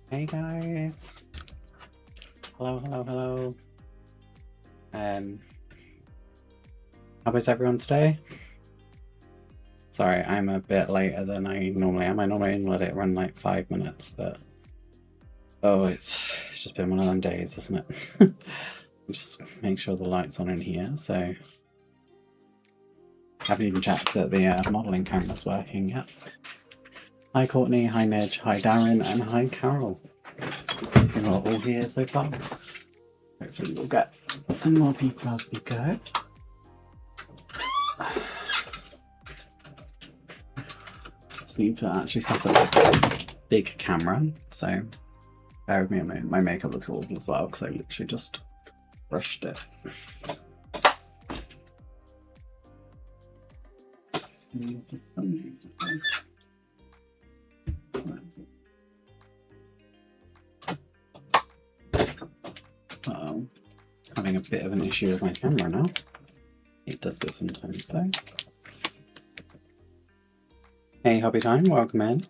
Hey guys. Hello. How is everyone today? Sorry, I'm a bit later than I normally am. I normally let it run like 5 minutes, but it's just been one of them days, isn't it? Just make sure the light's on in here. So I haven't even checked that the modelling camera's working yet. Hi Courtney, hi Nidge, hi Darren, and hi Carol. You're all here so far. Hopefully we'll get some more people as we go. Just need to actually set up a big camera, so bear with me a minute. My makeup looks awful as well because I literally just brushed it. Uh-oh, having a bit of an issue with my camera now. It does this sometimes though. Hey Hobby Time, welcome in.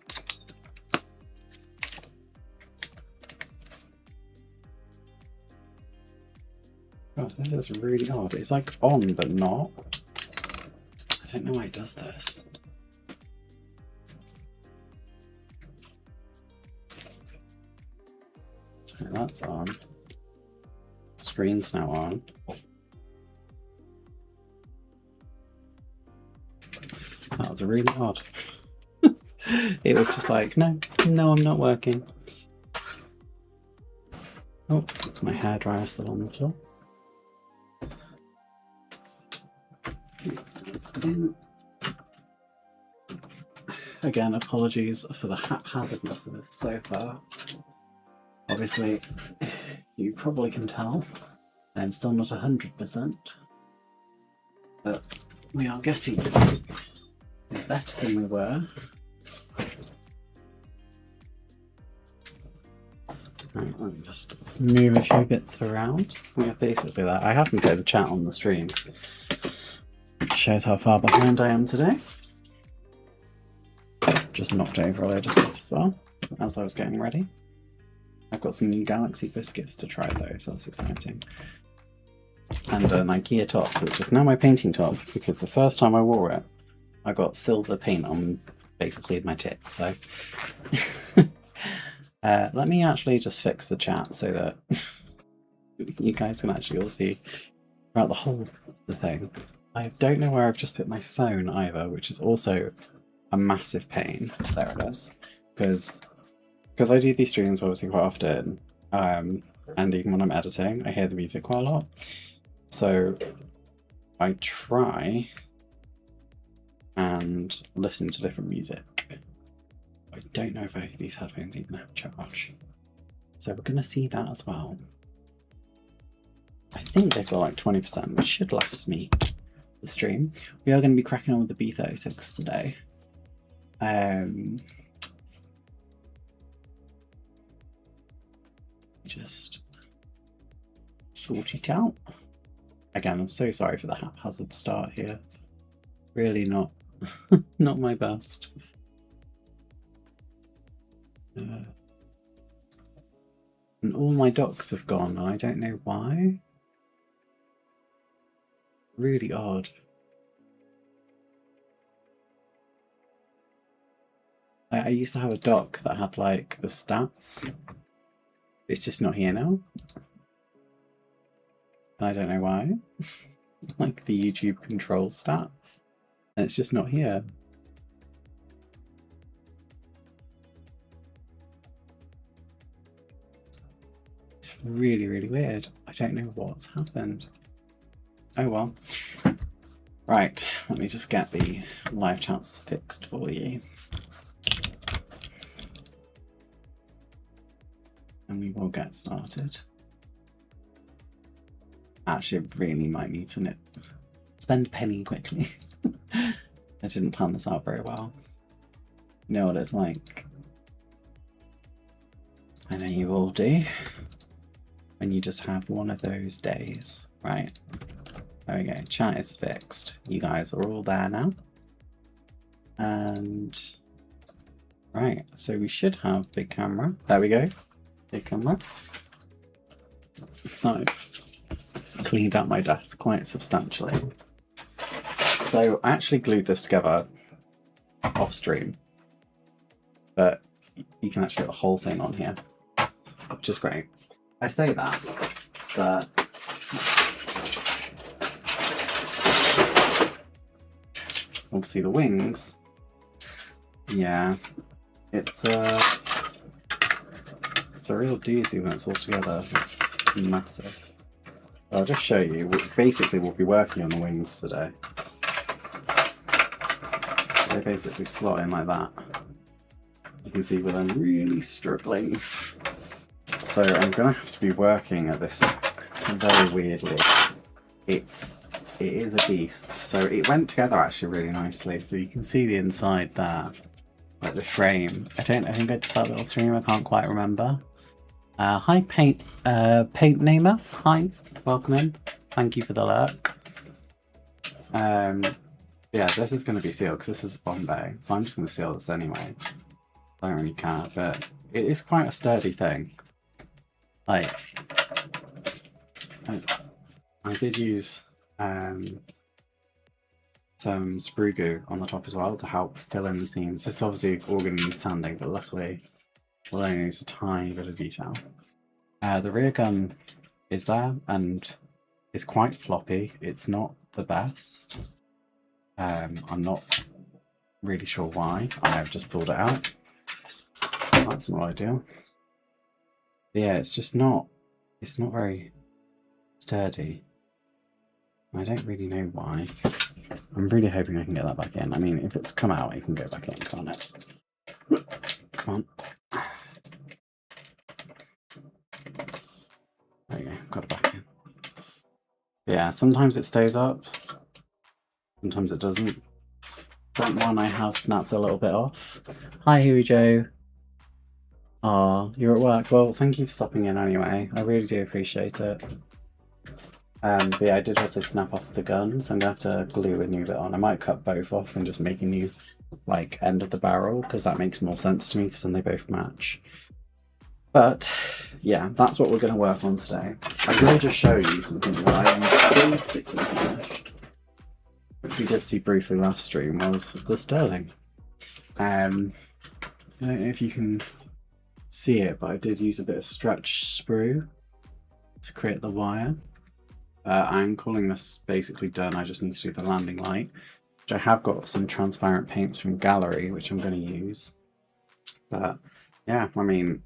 God, this is really odd. It's like on but not. I don't know why it does this. Okay, that's on. Screen's now on. That was really odd. It was just like, no, I'm not working. Oh, that's my hairdryer still on the floor. Again, apologies for the haphazardness of this so far. Obviously, you probably can tell I'm still not 100%, but we are getting better than we were. Right, let me just move a few bits around. Yeah, basically that. I haven't got the chat on the stream. Shows how far behind I am today. Just knocked over a load of stuff as well as I was getting ready. I've got some new Galaxy biscuits to try though, so that's exciting. And an IKEA top, which is now my painting top, because the first time I wore it, I got silver paint on basically my tit, so... let me actually just fix the chat so that you guys can actually all see throughout the whole of the thing. I don't know where I've just put my phone either, which is also a massive pain. There it is. Because I do these streams obviously quite often, and even when I'm editing, I hear the music quite a lot. So I try and listen to different music. I don't know if these headphones even have charge. So we're going to see that as well. I think they've got like 20%, which should last me the stream. We are going to be cracking on with the B-36 today. Just sort it out. Again, I'm so sorry for the haphazard start here. Really not my best. And all my docs have gone, and I don't know why. Really odd. I used to have a doc that had like the stats. It's just not here now. And I don't know why. Like the YouTube control stat. And it's just not here. It's really, really weird. I don't know what's happened. Oh well. Right, let me just get the live chats fixed for you. And we will get started. Actually, I really might need to spend a penny quickly. I didn't plan this out very well. You know what it's like. I know you all do. When you just have one of those days, right? There we go, chat is fixed. You guys are all there now. And right, so we should have big camera. There we go. Hey, camera. I've cleaned out my desk quite substantially. So I actually glued this together off stream, but you can actually get the whole thing on here, which is great. I say that, but obviously the wings, yeah, it's a real doozy when it's all together. It's massive. I'll just show you. Basically, we'll be working on the wings today. They basically slot in like that. You can see where I'm really struggling. So I'm gonna have to be working at this very weirdly. It is a beast. So it went together actually really nicely. So you can see the inside there, like the frame. I think I did that little stream. I can't quite remember. Hi paint namer. Hi, welcome in. Thank you for the lurk. Yeah, this is going to be sealed because this is a Bombay, so I'm just going to seal this anyway. I don't really care, but it is quite a sturdy thing. Like, I did use some sprue goo on the top as well to help fill in the seams. It's obviously all going to need sanding, but luckily we'll only use a tiny bit of detail. The rear gun is there and it's quite floppy. It's not the best. I'm not really sure why. I have just pulled it out. That's not ideal. But yeah, it's just not. It's not very sturdy. I don't really know why. I'm really hoping I can get that back in. I mean, if it's come out, it can go back in, can't it? Come on. There you go, got it back in. Yeah, sometimes it stays up. Sometimes it doesn't. Front one I have snapped a little bit off. Hi Huey Joe. Ah, you're at work. Well, thank you for stopping in anyway. I really do appreciate it. But yeah, I did also snap off the gun, so I'm gonna have to glue a new bit on. I might cut both off and just make a new like end of the barrel because that makes more sense to me because then they both match. But yeah, that's what we're gonna work on today. I'm gonna just show you something that I'm basically finished, which we did see briefly last stream, was the sterling. I don't know if you can see it, but I did use a bit of stretch sprue to create the wire. I'm calling this basically done. I just need to do the landing light, which I have got some transparent paints from Gallery, which I'm going to use. But yeah, I mean,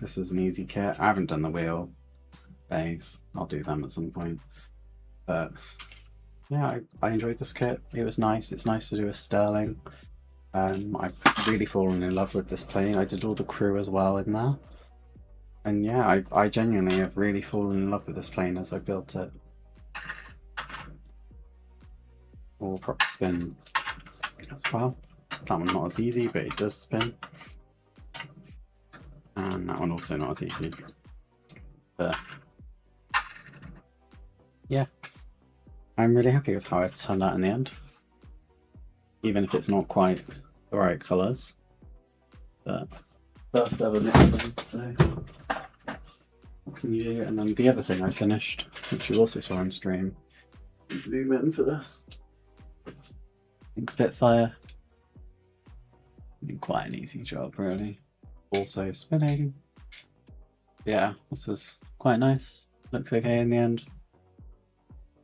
this was an easy kit. I haven't done the wheel bays. I'll do them at some point. But yeah, I enjoyed this kit. It was nice. It's nice to do a sterling. I've really fallen in love with this plane. I did all the crew as well in there. And yeah, I genuinely have really fallen in love with this plane as I built it. All prop spin as well. That one not as easy, but it does spin. And that one also not as easy. But yeah, I'm really happy with how it's turned out in the end. Even if it's not quite the right colours. But first ever mixing, so what can you do? And then the other thing I finished, which you also saw on stream, zoom in for this. Big Spitfire. Quite an easy job, really. Also spinning. Yeah, this was quite nice. Looks okay in the end.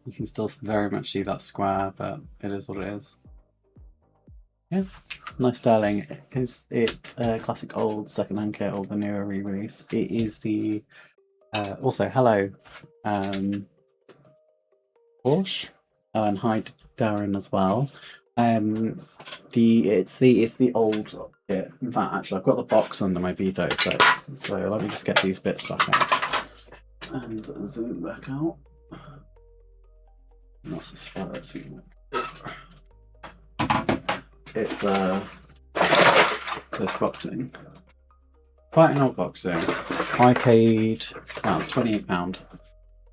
You can still very much see that square, but it is what it is. Yeah, nice styling. Is it a classic old second-hand kit or the newer re-release? It is the also hello Porsche. Oh, and hi Darren as well. It's the old kit. In fact, actually, I've got the box under my B-36, so let me just get these bits back out and zoom back out. That's as far as we can. It's this boxing. Quite an old boxing. I paid about £28.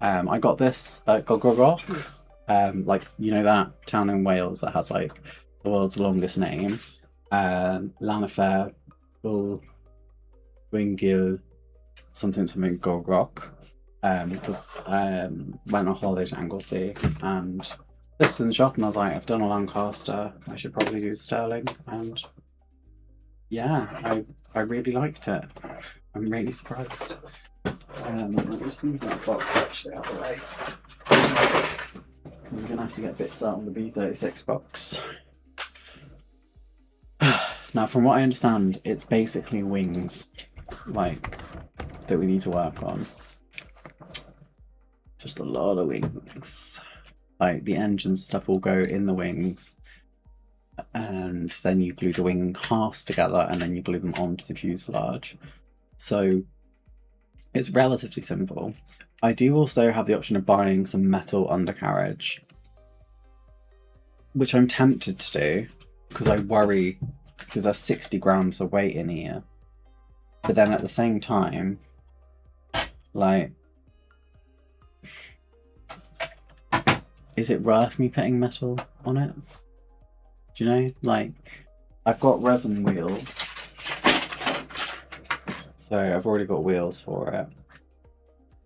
I got this at Gogogok. Like, you know that town in Wales that has like the world's longest name. Llanfair, Bull, Wingil, something gold rock. Because I went on holiday to Anglesey and this was in the shop and I was like, I've done a Lancaster, I should probably do sterling, and yeah, I really liked it. I'm really surprised. I'm just moving that box actually out of the way because we're gonna have to get bits out on the B-36 box. Now, from what I understand, it's basically wings, like, that we need to work on. Just a lot of wings. Like, the engine stuff will go in the wings, and then you glue the wing halves together, and then you glue them onto the fuselage. So, it's relatively simple. I do also have the option of buying some metal undercarriage, which I'm tempted to do, because I worry, because there's 60 grams of weight in here. But then at the same time, like, is it worth me putting metal on it? Do you know? Like, I've got resin wheels. So I've already got wheels for it.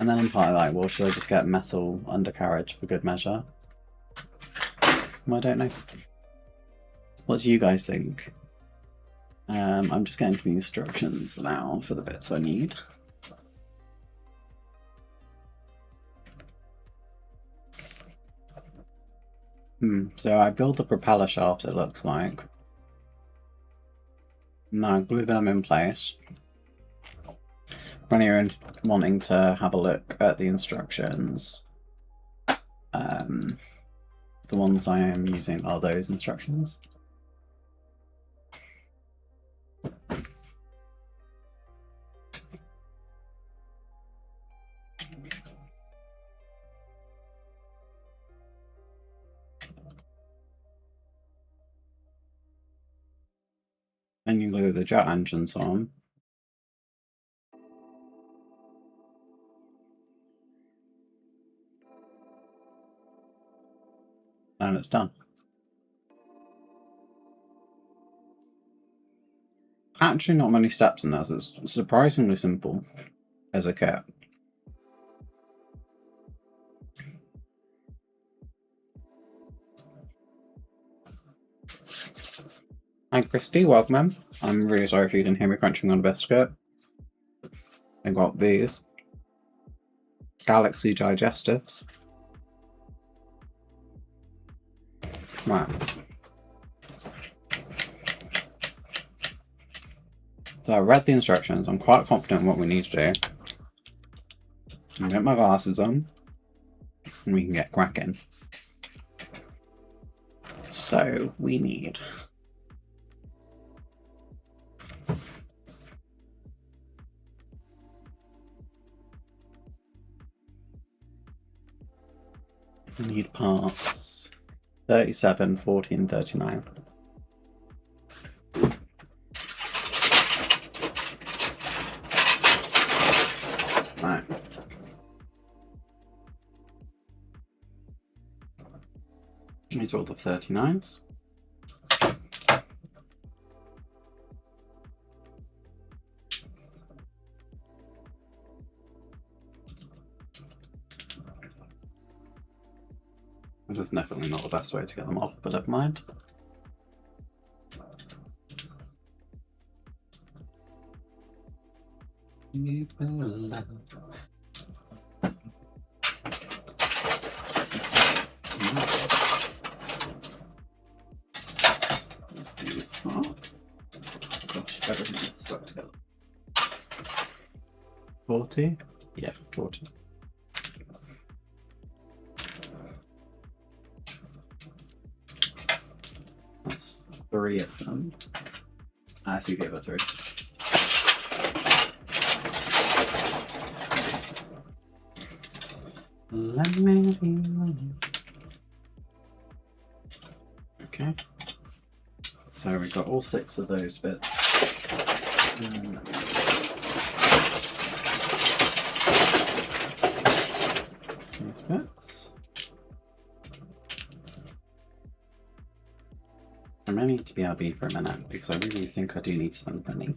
And then I'm partly like, well, should I just get metal undercarriage for good measure? Well, I don't know. What do you guys think? I'm just getting the instructions now for the bits I need. So I build the propeller shaft, it looks like. Now I glue them in place. When you're wanting to have a look at the instructions, the ones I am using are those instructions. And you glue the jet engines on. And it's done. Actually, not many steps in this. It's surprisingly simple as a kit. Hi, Christy. Welcome. I'm really sorry if you can hear me crunching on a biscuit. I got these Galaxy digestives. Right. So I read the instructions. I'm quite confident in what we need to do. I'll get my glasses on and we can get cracking. So we need parts 37, 14, 39. Right. These are all the 39s. This is definitely not the best way to get them off, but never mind. These parts. Gosh, everything is stuck together. 40? Yeah, 40. That's 3 of them. I see, give it 3. Let me. Okay. So we've got all 6 of those bits. These bits. I may need to BRB for a minute because I really think I do need some money.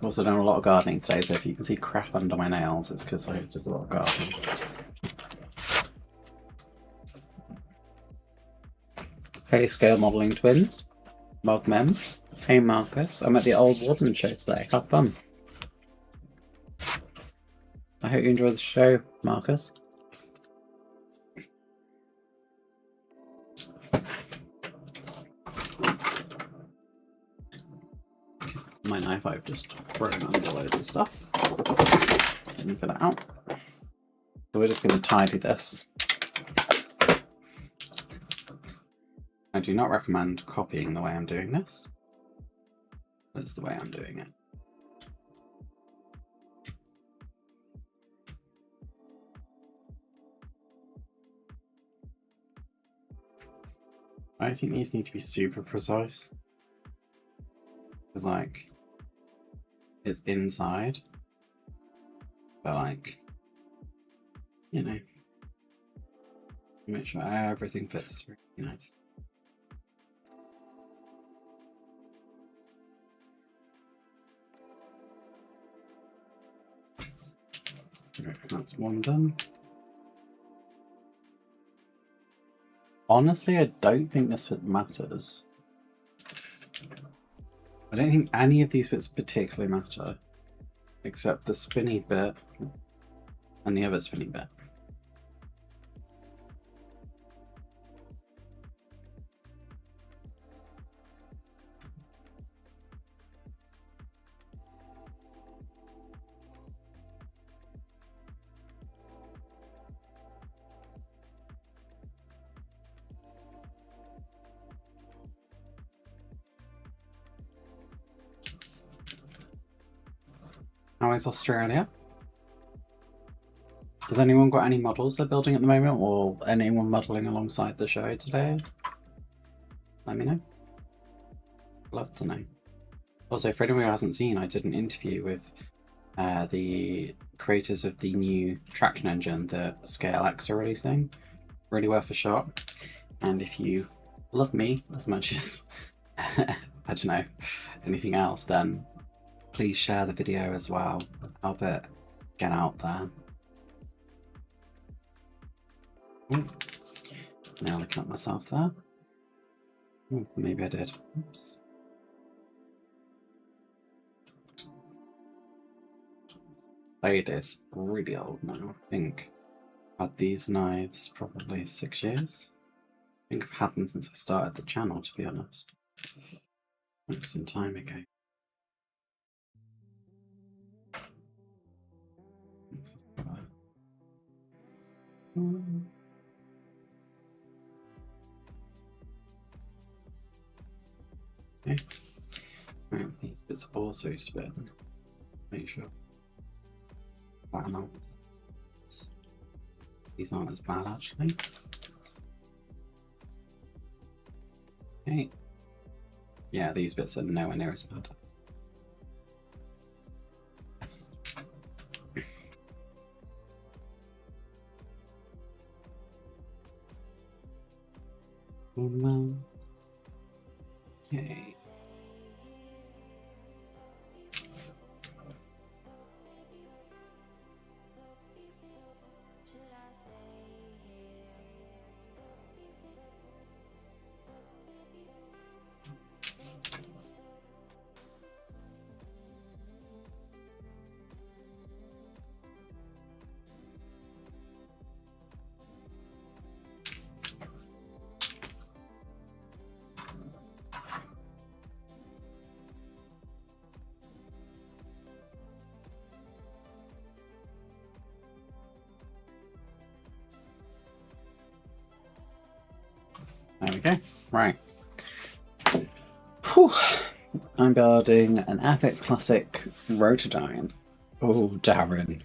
Also done a lot of gardening today, so if you can see crap under my nails, it's because I did a lot of gardening. Hey, Scale Modelling Twins. Mogmem. Hey, Marcus. I'm at the Old Warden show today. Have fun. I hope you enjoy the show, Marcus. My knife I've just thrown under loads of stuff. Let me get it out. So we're just going to tidy this. I do not recommend copying the way I'm doing this. That's the way I'm doing it. I think these need to be super precise. Because, like, it's inside. But, like, you know, make sure everything fits really nice. Right, that's one done. Honestly, I don't think this bit matters. I don't think any of these bits particularly matter, except the spinny bit and the other spinny bit. How is Australia? Has anyone got any models they're building at the moment, or anyone modelling alongside the show today? Let me know. Love to know. Also, for anyone who hasn't seen, I did an interview with the creators of the new traction engine that Scale X are releasing. Really worth a shot. And if you love me as much as, I don't know, anything else, then please share the video as well. Help it get out there. Ooh. Now looking at myself there. Ooh, maybe I did. Oops. Blade is really old now. I think I've had these knives probably 6 years. I think I've had them since I started the channel, to be honest. Like some time ago. Okay. Right, these bits also spin. Make sure. Wow. These aren't as bad actually. Okay. Yeah, these bits are nowhere near as bad. Okay. There we go. Right. Whew. I'm building an Airfix Classic Rotodyne. Oh, Darren.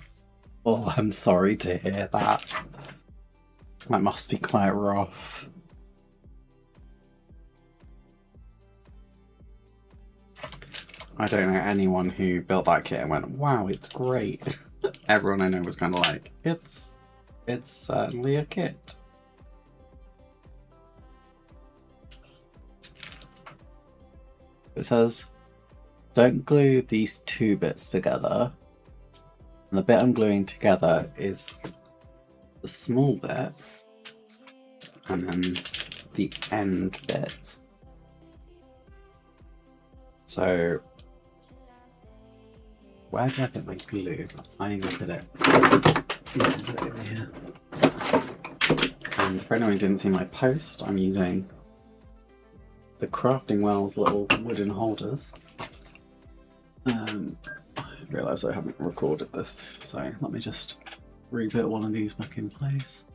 Oh, I'm sorry to hear that. That must be quite rough. I don't know anyone who built that kit and went, wow, it's great. Everyone I know was kind of like, it's certainly a kit. It says don't glue these two bits together. And the bit I'm gluing together is the small bit, and then the end bit. So, where did I put my glue? I think I put it over here. And for anyone who didn't see my post, I'm using the Crafting Wells little wooden holders. I realise I haven't recorded this, so let me just re-put one of these back in place.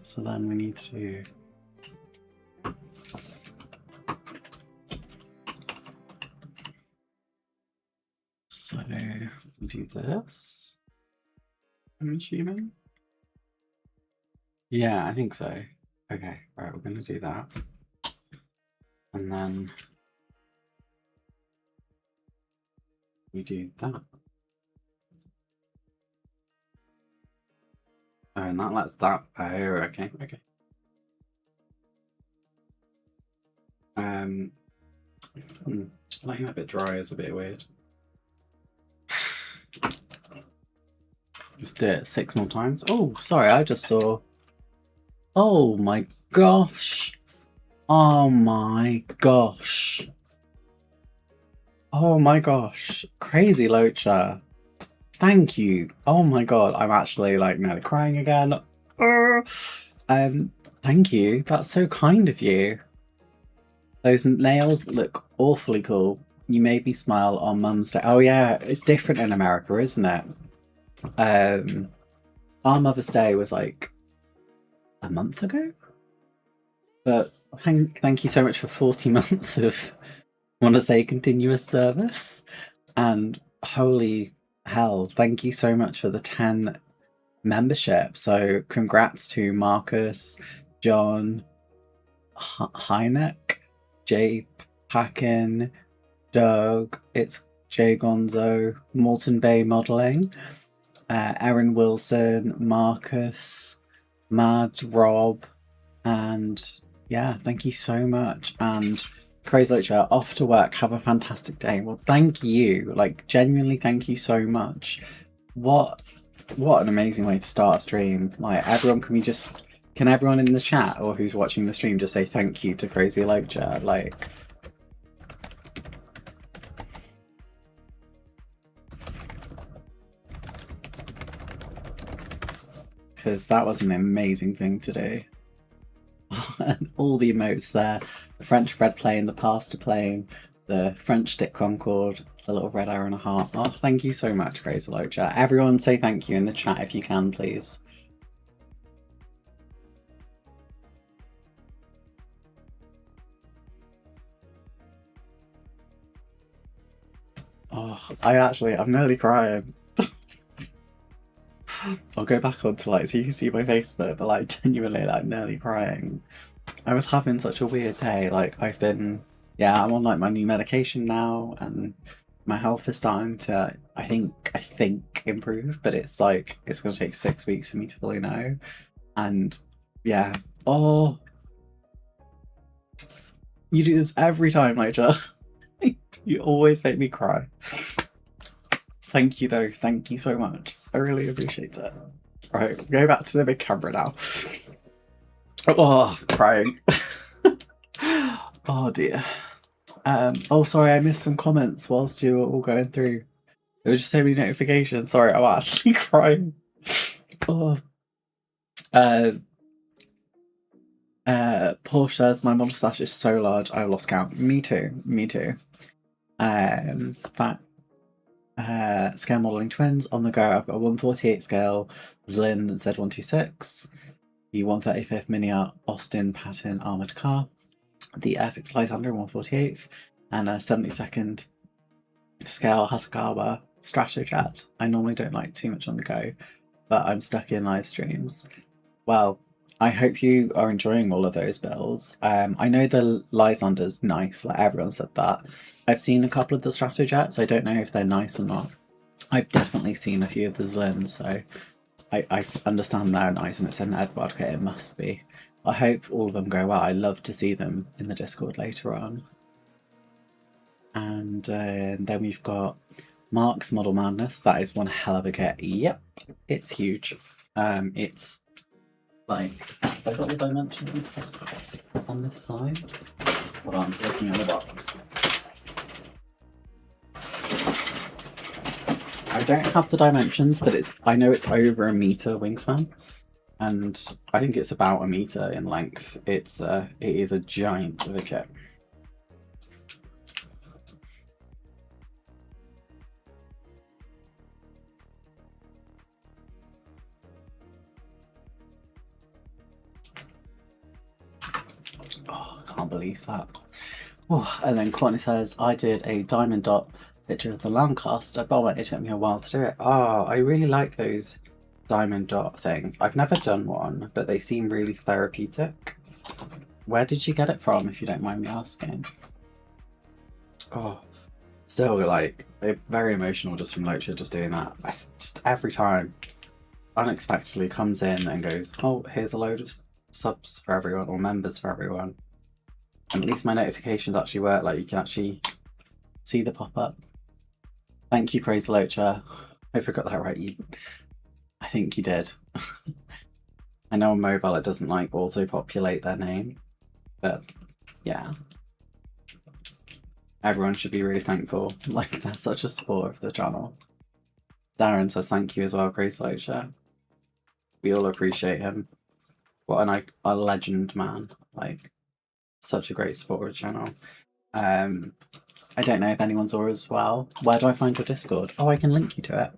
So then we need to do this, I'm assuming. Yeah, I think so. Okay, right, we're going to do that. And then we do that. Oh, and that lets that. Oh, okay, okay. Letting that bit dry is a bit weird. Just do it 6 more times. Oh, sorry, I just saw. Oh my gosh. Oh my gosh. Oh my gosh. Crazy Locha. Thank you. Oh my god, I'm actually like nearly crying again. Thank you. That's so kind of you. Those nails look awfully cool. You made me smile on Mum's Day. Oh yeah, it's different in America, isn't it? Our Mother's Day was like a month ago. But thank you so much for 40 months of, I want to say, continuous service. And holy hell, thank you so much for the 10 membership. So congrats to Marcus, John, Hynek, Jay Packin, Doug, it's Jay Gonzo, Moulton Bay Modelling, Erin Wilson, Marcus, Mad, Rob, and yeah, thank you so much. And Crazy Locha, off to work, have a fantastic day. Well, thank you, like genuinely thank you so much. What an amazing way to start a stream. Like everyone, can everyone in the chat or who's watching the stream just say thank you to Crazy Locha? Like, because that was an amazing thing to do. And all the emotes there, the French bread plane, the pasta plane, the French stick concord, the little red arrow and a heart. Oh, thank you so much, Crazy Locha. Everyone say thank you in the chat if you can, please. Oh, I'm nearly crying. I'll go back onto like so you can see my face but like genuinely like nearly crying. I was having such a weird day. Like I'm on like my new medication now and my health is starting to I think improve, but it's like it's gonna take 6 weeks for me to fully know. And yeah. Oh, you do this every time, Locha. You always make me cry. Thank you though, thank you so much. I really appreciate it. Right, go back to the big camera now. Oh, crying. Oh dear. Oh sorry, I missed some comments whilst you were all going through. There were just so many notifications. Sorry, I'm actually crying. Oh. Paul says my mustache is so large I've lost count. Me too. Scale modelling twins on the go. I've got a 148 scale Zlin Z126, the 135th Mini Austin Pattern armoured car, the Airfix Lysander 148th, and a 72nd scale Hasakawa Stratojet. I normally don't like too much on the go, but I'm stuck in live streams. Well, I hope you are enjoying all of those builds. I know the Lysander's nice, like everyone said that. I've seen a couple of the Stratojets, I don't know if they're nice or not. I've definitely seen a few of the Zlins, so I understand they're nice and it's an Edward kit, it must be. I hope all of them go well. I love to see them in the Discord later on. And then we've got Mark's Model Madness. That is one hell of a kit. Yep, it's huge. It's like, have I got the dimensions on this side? Hold on, looking at the box. I don't have the dimensions, but I know it's over 1 meter wingspan, and I think it's about 1 meter in length. It is a giant of a kit. Oh, I can't believe that. Oh, and then Courtney says, I did a diamond dot picture of the Lancaster, but it took me a while to do it. Oh, I really like those diamond dot things. I've never done one, but they seem really therapeutic. Where did you get it from, if you don't mind me asking? Oh, still, like, very emotional just from Locha just doing that. Just every time, unexpectedly comes in and goes, oh, here's a load of subs for everyone, or members for everyone. And at least my notifications actually work, like you can actually see the pop-up. Thank you, Crazy Locha. I forgot that right. I think you did. I know on mobile it doesn't like auto-populate their name, but yeah. Everyone should be really thankful. Like, they're such a support of the channel. Darren says thank you as well, Crazy Locha. We all appreciate him. What a legend, man. Like, such a great supporter of the channel. I don't know if anyone saw as well. Where do I find your Discord? Oh, I can link you to it.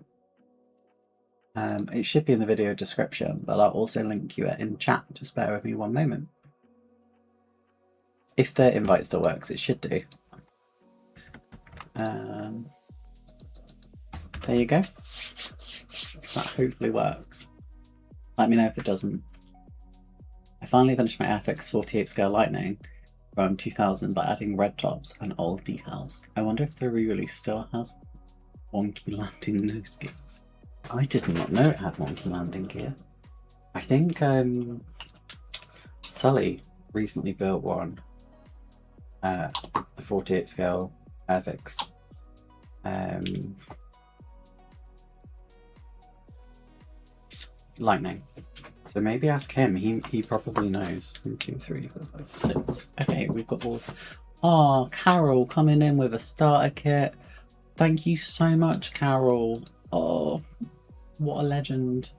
It should be in the video description, but I'll also link you it in chat. Just bear with me one moment. If the invite still works, it should do. There you go. That hopefully works. Let me know if it doesn't. I finally finished my Airfix 48 scale Lightning from 2000 by adding red tops and old decals. I wonder if the re-release still has wonky landing nose gear. I did not know it had wonky landing gear. I think Sully recently built one, a 48 scale Airfix. Lightning. So maybe ask him. He probably knows. 1, 2, 3, 4, 5, 6. Okay, we've got all. Oh, Carol coming in with a starter kit. Thank you so much, Carol. Oh, what a legend.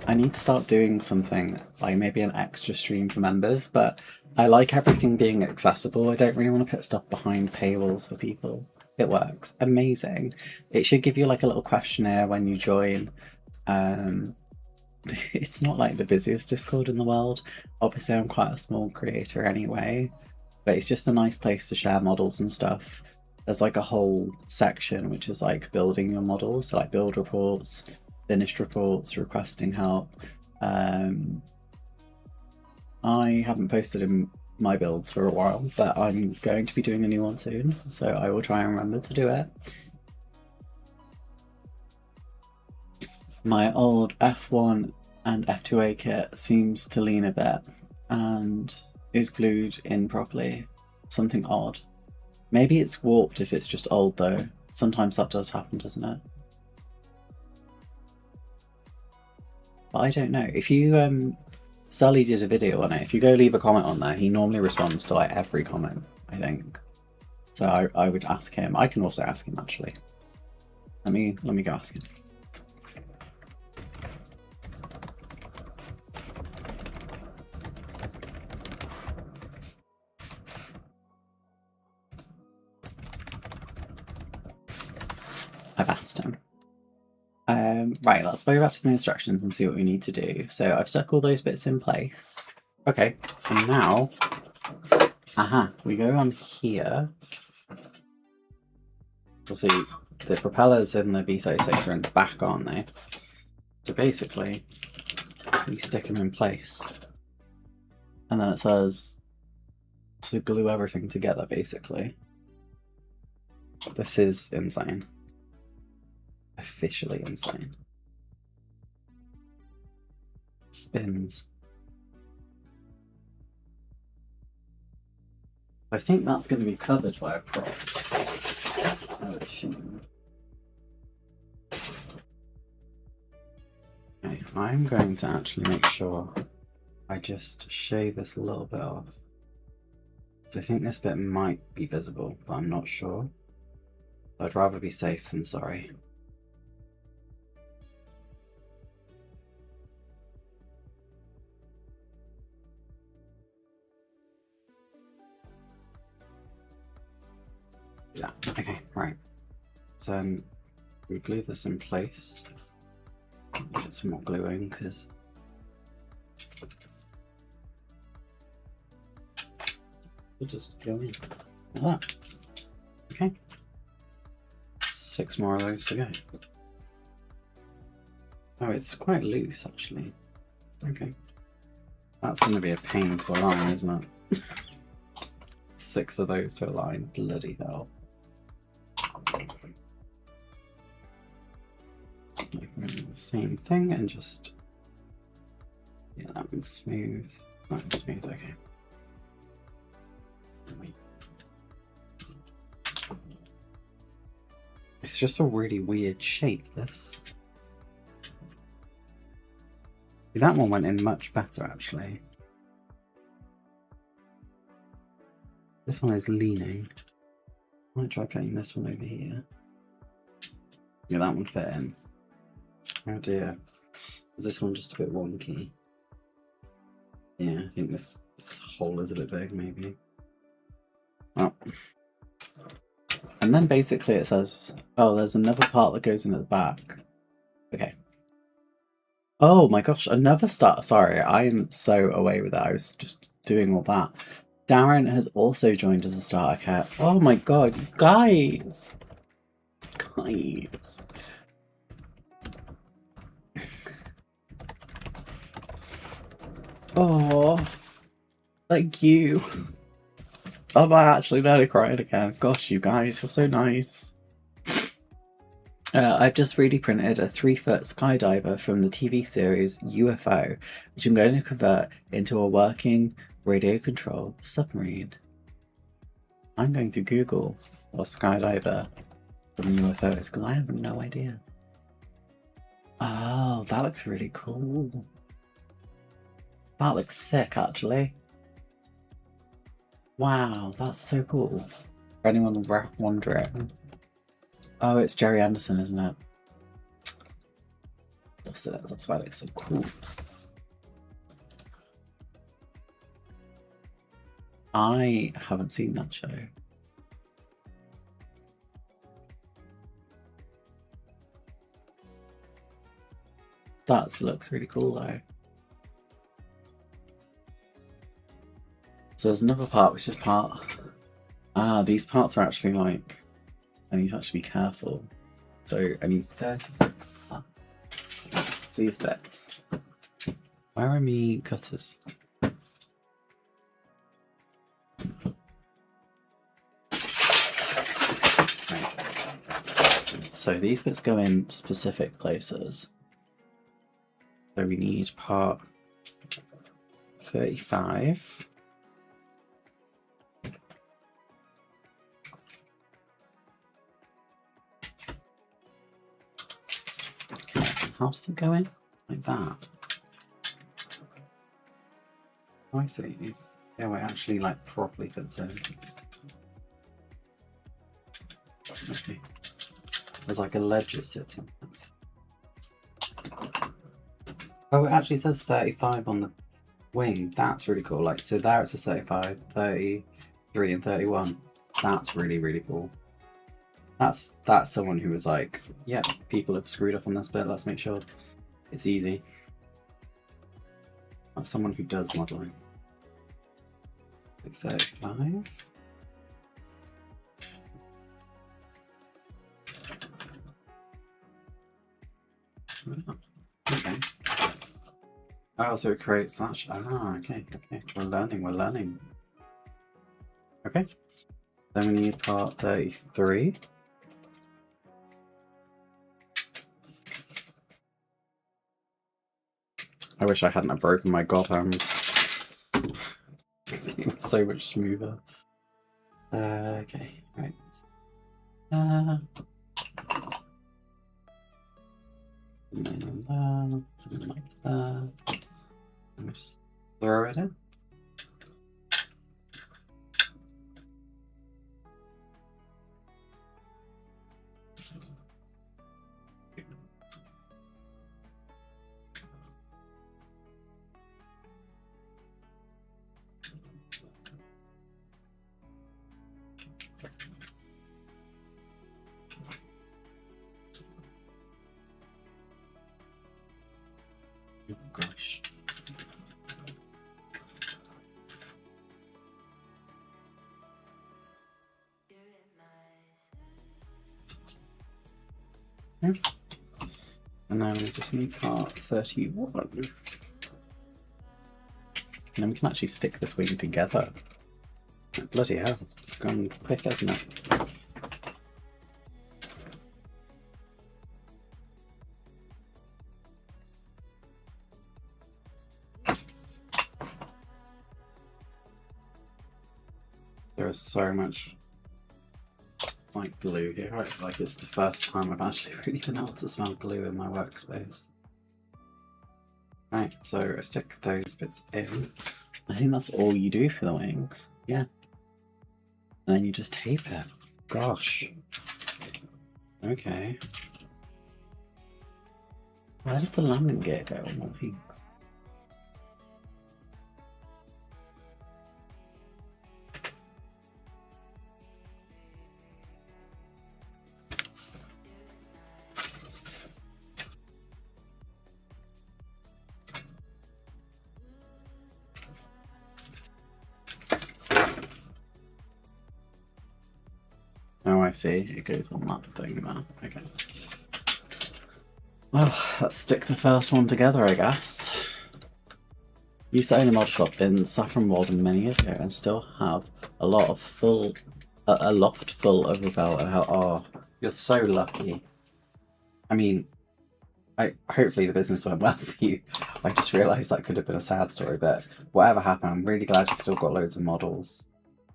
I need to start doing something, like maybe an extra stream for members, but I like everything being accessible. I don't really want to put stuff behind paywalls for people. It works. Amazing. It should give you like a little questionnaire when you join. It's not like the busiest Discord in the world. Obviously, I'm quite a small creator anyway, but it's just a nice place to share models and stuff. There's like a whole section which is like building your models, so like build reports, finished reports, requesting help. I haven't posted in my builds for a while, but I'm going to be doing a new one soon, so I will try and remember to do it. My old F1 and F2A kit seems to lean a bit and is glued in properly. Something odd. Maybe it's warped if it's just old though. Sometimes that does happen, doesn't it? But I don't know. If you Sully did a video on it. If you go leave a comment on there, he normally responds to like every comment, I think. So I would ask him. I can also ask him actually. Let me go ask him. I've asked him. Right, let's go back to the instructions and see what we need to do. So I've stuck all those bits in place. Okay, and now, we go on here. We'll see, the propellers in the B-36 are in the back, aren't they? So basically, we stick them in place. And then it says to glue everything together, basically. This is insane. officially insane. Spins. I think that's going to be covered by a prop. Oh, it shouldn't. Okay, I'm going to actually make sure I just shave this a little bit off. So I think this bit might be visible, but I'm not sure. I'd rather be safe than sorry. Yeah, okay, right. So we glue this in place. Get some more glue in because we'll just go in like that. Okay. 6 more of those to go. Oh, it's quite loose actually. Okay. That's going to be a pain to align, isn't it? 6 of those to align. Bloody hell. Same thing and just, yeah, that one's smooth. That one's smooth, okay. It's just a really weird shape, this. That one went in much better, actually. This one is leaning. I might try putting this one over here. Yeah, that one fit in. Oh dear. Is this one just a bit wonky? Yeah, I think this hole is a bit big, maybe. Oh. And then basically it says, oh, there's another part that goes in at the back. Okay. Oh my gosh, another start. Sorry, I am so away with that. I was just doing all that. Darren has also joined as a starter kit. Oh my god, you guys! Guys. Oh, thank you. Oh, I actually nearly cried again. Gosh, you guys, you're so nice. I've just 3D printed a 3-foot skydiver from the TV series UFO, which I'm going to convert into a working radio control submarine. I'm going to Google what skydiver from UFO is because I have no idea. Oh, that looks really cool. That looks sick, actually. Wow, that's so cool. For anyone wondering. Oh, it's Jerry Anderson, isn't it? Yes, it is. That's why it looks so cool. I haven't seen that show. That looks really cool, though. So there's another part, which is part... Ah, these parts are actually like... I need to actually be careful. So I need 30... Ah. These bits. Where are me cutters? Right. So these bits go in specific places. So we need part 35. How does it go in? Like that. Oh, I see. Yeah, it actually like properly fits in. Okay. There's like a ledge it sits on. Oh, it actually says 35 on the wing. That's really cool. Like, so there it says 35, 33 and 31. That's really, really cool. That's someone who was like, yeah, people have screwed up on this bit, let's make sure it's easy. That's someone who does modelling. 35. Okay. Oh, so it creates that. Ah, okay, okay. We're learning. Okay. Then we need part 33. wish I hadn't have broken my god hands. Because they were so much smoother. Okay, right. Like that. Let me just throw it in. Oh gosh. Okay. And then we just need part 31. And then we can actually stick this wing together. Bloody hell, it's gone quick, hasn't it? There is so much like glue here, right? Like it's the first time I've actually really been able to smell glue in my workspace. Right, so I stick those bits in. I think that's all you do for the wings. Yeah. And then you just tape it. Gosh. Okay. Where does the landing gear go on my wings? Oh, I see. It goes on that thing now. Okay. Well, let's stick the first one together, I guess. Used to own a mod shop in Saffron Walden many years ago and still have a loft full of Ravel and how. Oh, you're so lucky. I mean, hopefully the business went well for you. I just realised that could have been a sad story, but whatever happened, I'm really glad you've still got loads of models.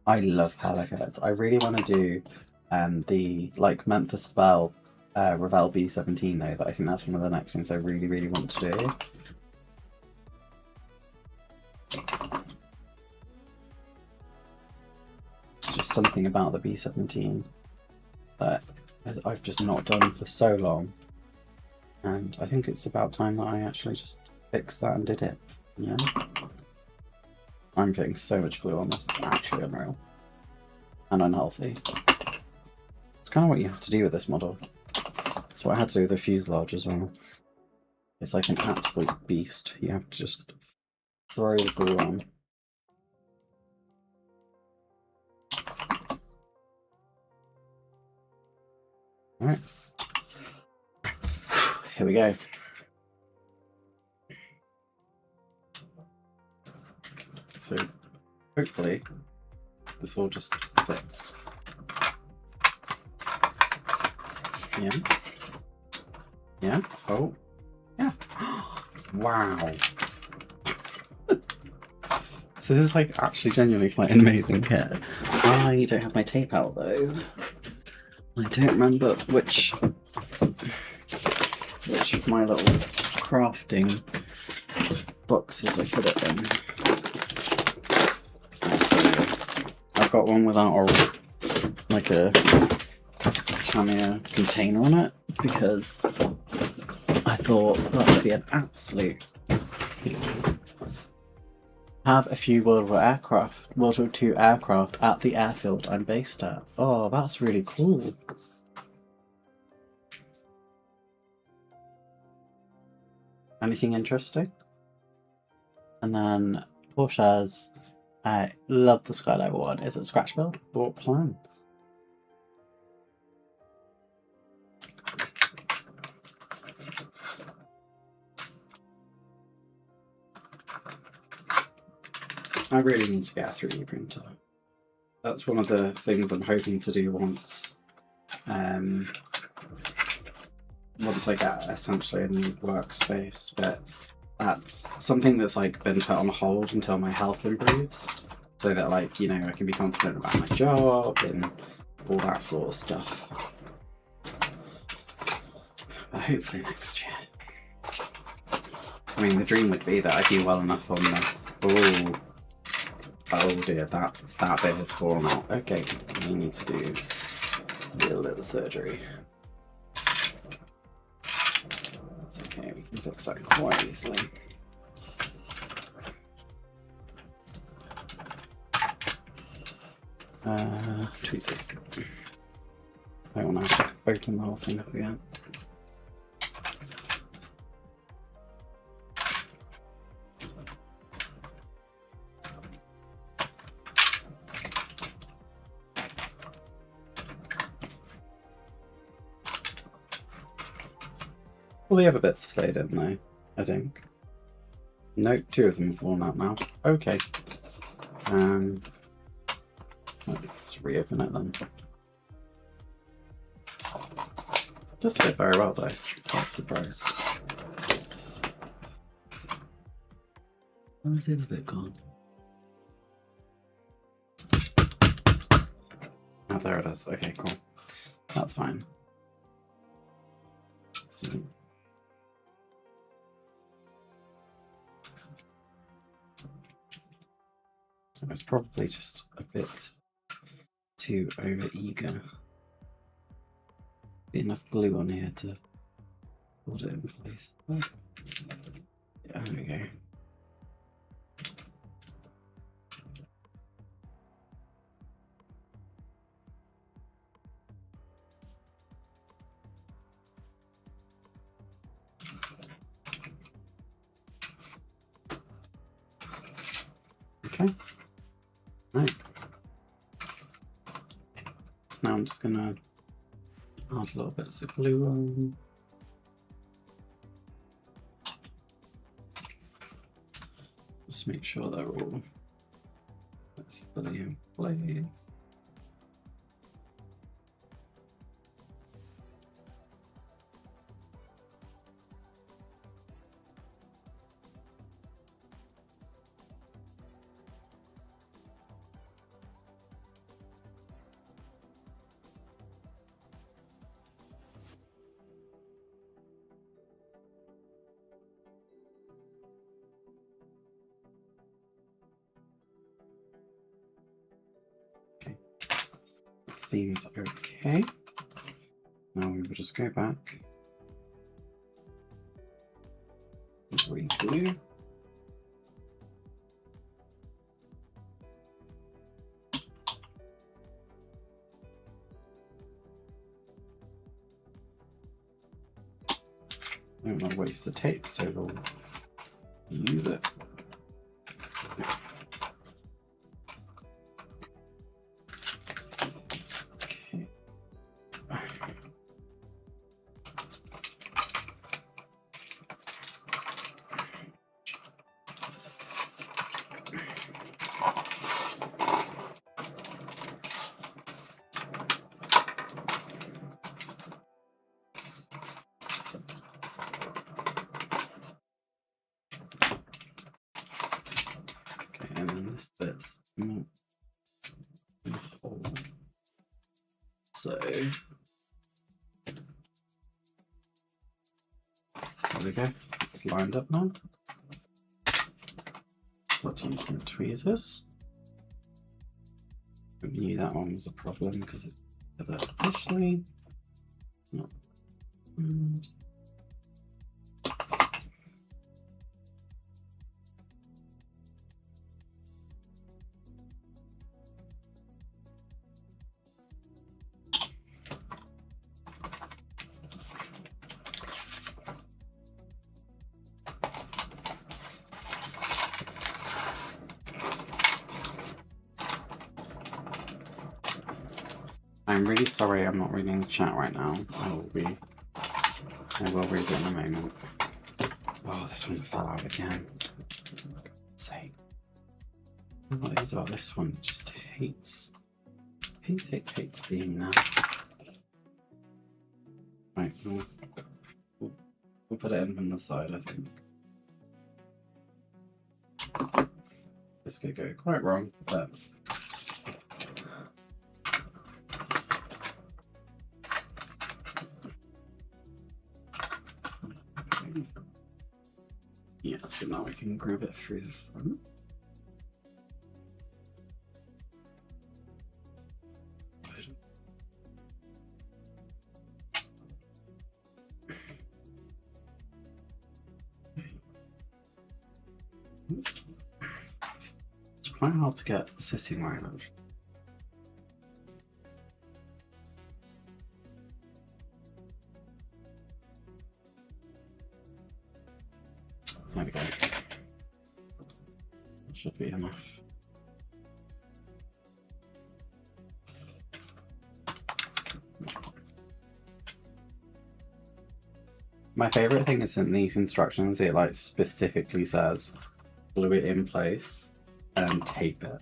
I love Helicards. I really want to do the like Memphis Belle Ravel B-17 though. That I think that's one of the next things I really, really want to do. It's just something about the B-17 that I've just not done for so long. And I think it's about time that I actually just fixed that and did it. Yeah. I'm getting so much glue on this, it's actually unreal. And unhealthy. It's kind of what you have to do with this model. That's what I had to do with the fuselage as well. It's like an absolute beast. You have to just throw the glue on. Alright. Here we go. So hopefully this all just fits. Yeah. Yeah. Oh. Yeah. Wow. So this is like actually genuinely quite an amazing kit. I don't have my tape out though. I don't remember which of my little crafting boxes I put it in. I've got one without like a Tamiya container on it because I thought that would be an absolute. Have a few World War II aircraft at the airfield I'm based at. Oh, that's really cool. Anything interesting? And then Porsche's I love the Skydiver one. Is it scratch build or plans? I really need to get a 3D printer. That's one of the things I'm hoping to do once I get essentially a new workspace, but that's something that's like been put on hold until my health improves, so that like, you know, I can be confident about my job and all that sort of stuff. But hopefully next year. I mean, the dream would be that I do well enough on this. Oh dear, that bit has fallen out. Okay, we need to do a little surgery. That's okay, we can fix that quite easily. Jesus. I want to open the whole thing up again. Well, the other bits have stayed in though, I think. Nope, 2 of them have fallen out now. Okay. Let's reopen it then. Does fit very well though. Quite surprised. Where's the other bit gone? Oh, there it is. Okay, cool. That's fine. So, I was probably just a bit too over-eager. Be enough glue on here to hold it in place. Oh. Yeah, there we go. Okay. Right. So now I'm just gonna add a little bit of glue on. Just make sure they're all fully in place. Seems okay. Now we will just go back, re-glue. I don't want to waste the tape, so we'll use it. And then this bit's not in the hole. So there we go. It's lined up now. So let's use some tweezers. I knew that one was a problem because it initially. No. I'm really sorry I'm not reading the chat right now. I will read it in a moment. Oh, this one fell out again. For God's sake. What is about this one? It just hates being there. Right, we'll put it in from the side, I think. could go quite wrong, but yeah, so now we can group it through the front. It's quite hard to get sitting right now. There we go. That should be enough. My favourite thing is in these instructions, it like specifically says glue it in place and tape it.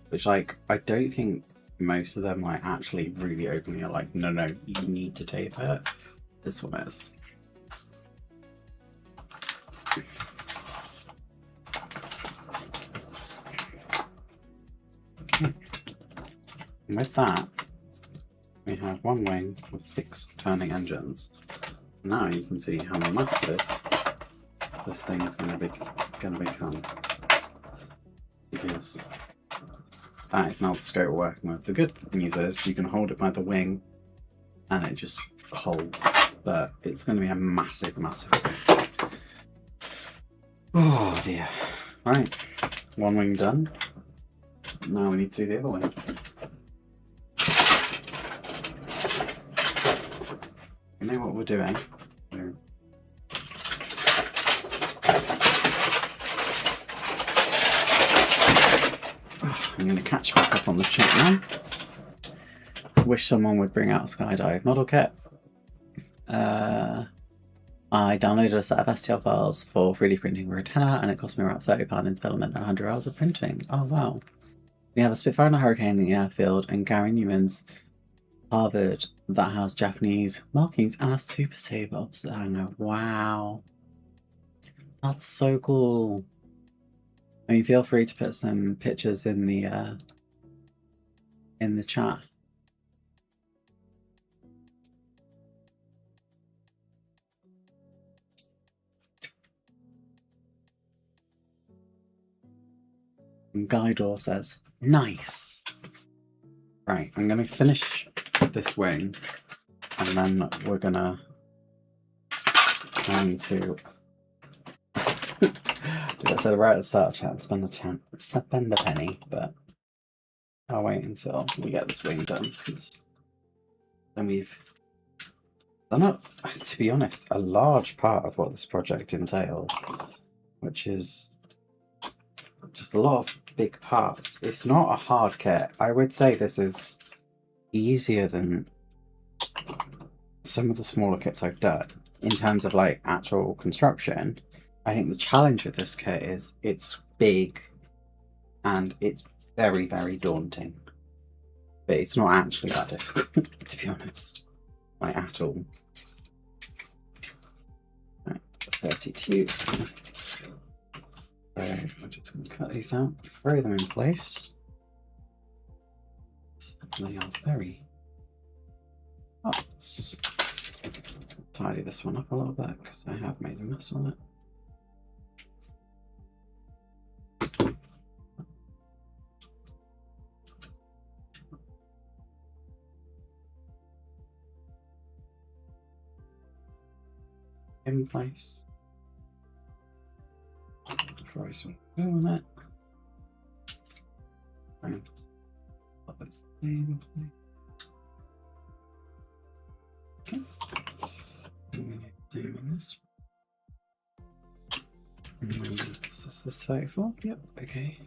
Which like, I don't think most of them like actually really openly are like, no, you need to tape it. This one is. Okay. And with that, we have one wing with 6 turning engines. Now you can see how massive this thing is going to become, because that is now the scope we're working with. The good news is you can hold it by the wing and it just holds, but it's going to be a massive thing. Oh dear. Right, one wing done. Now we need to do the other wing. You know what we're doing? I'm going to catch back up on the chat now. Wish someone would bring out a skydive model kit. I downloaded a set of STL files for 3D printing for a tenner, and it cost me around £30 in filament and 100 hours of printing. Oh wow. We have a Spitfire and a Hurricane in the airfield, and Gary Newman's Harvard that has Japanese markings and a Super Saver opposite the hangar. Wow. That's so cool. I mean, feel free to put some pictures in the chat. And Guidor says, nice. Right, I'm going to finish this wing, and then we're going to try to do I said right at the start, chat, spend a penny, but I'll wait until we get this wing done, because then we've done up, to be honest, a large part of what this project entails, which is just a lot of big parts. It's not a hard kit. I would say this is easier than some of the smaller kits I've done in terms of like actual construction. I think the challenge with this kit is it's big and it's very daunting, but it's not actually that difficult to be honest, like at all. Right, 32. So we're just going to cut these out, throw them in place. They are very hot. Let's tidy this one up a little bit because I have made a mess on it. In place. Try some glue on it. And pop it in place. Okay. I'm going to zoom in this. And then this is the 34. Yep, okay.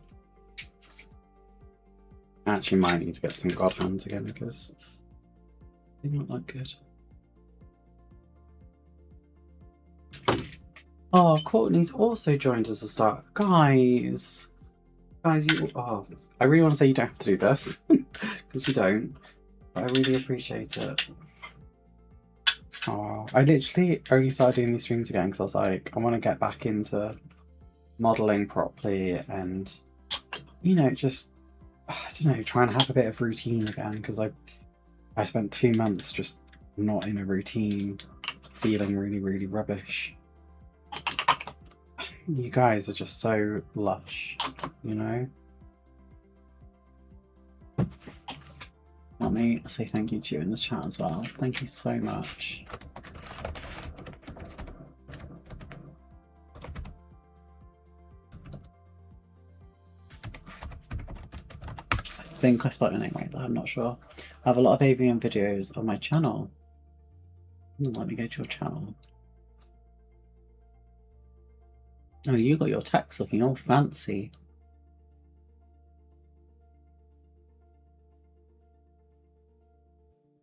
I actually might need to get some God hands again because they don't look good. Oh, Courtney's also joined as a start. Guys, you. Oh, I really want to say you don't have to do this because you don't. But I really appreciate it. Oh, I literally only started doing these streams again because I was like, I want to get back into modelling properly and you know, just, I don't know, trying to have a bit of routine again, because I spent 2 months just not in a routine, feeling really, really rubbish. You guys are just so lush, you know? Let me say thank you to you in the chat as well. Thank you so much. I think I spelled your name right, but I'm not sure. I have a lot of avian videos on my channel. Let me go to your channel. Oh, you got your text looking all fancy.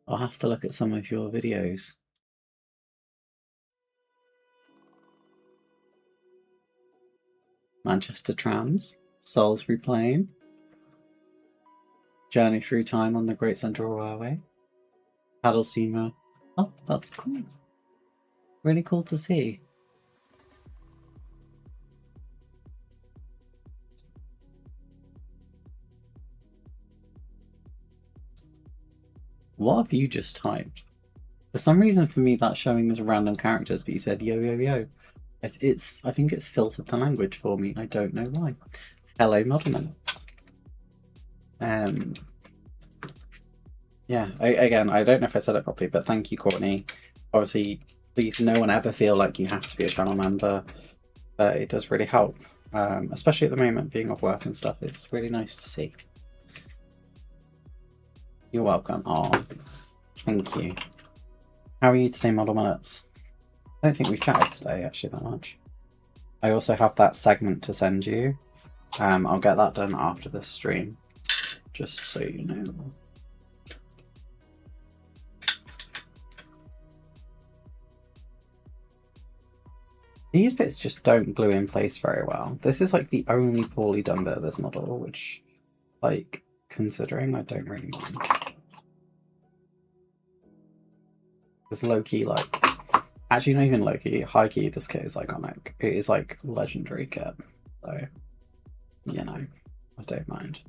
I'll have to look at some of your videos. Manchester Trams, Salisbury Plain, Journey Through Time on the Great Central Railway, Paddle Steamer. Oh, that's cool. Really cool to see. What have you just typed? For some reason, for me, that's showing as random characters, but you said yo yo yo. I think it's filtered the language for me. I don't know why. Hello, Modelments. Yeah, again, I don't know if I said it properly, but thank you, Courtney. Obviously, please no one ever feel like you have to be a channel member. It does really help, especially at the moment, being off work and stuff. It's really nice to see. You're welcome. Oh, thank you. How are you today, Model Minutes? I don't think we've chatted today, actually, that much. I also have that segment to send you. I'll get that done after this stream, just so you know. These bits just don't glue in place very well. This is like the only poorly done bit of this model, which, like, considering, I don't really mind. It's low-key, like, actually not even low-key, high-key, this kit is iconic. It is like legendary kit, so, you know, I don't mind.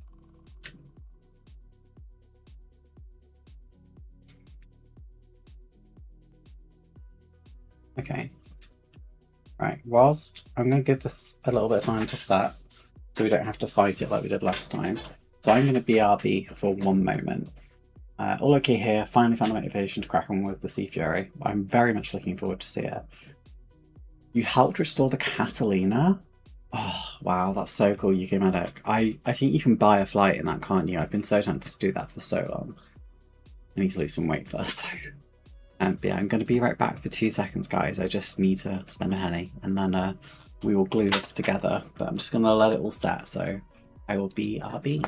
Okay. Right, whilst I'm going to give this a little bit of time to set, so we don't have to fight it like we did last time. So I'm going to BRB for one moment. All okay here, finally found the motivation to crack on with the Sea Fury. I'm very much looking forward to see it. You helped restore the Catalina? Oh, wow, that's so cool, UK Medic. I think you can buy a flight in that, can't you? I've been so tempted to do that for so long. I need to lose some weight first, though. But yeah, I'm going to be right back for 2 seconds, guys. I just need to spend a penny, and then we will glue this together. But I'm just going to let it all set, so I will BRB.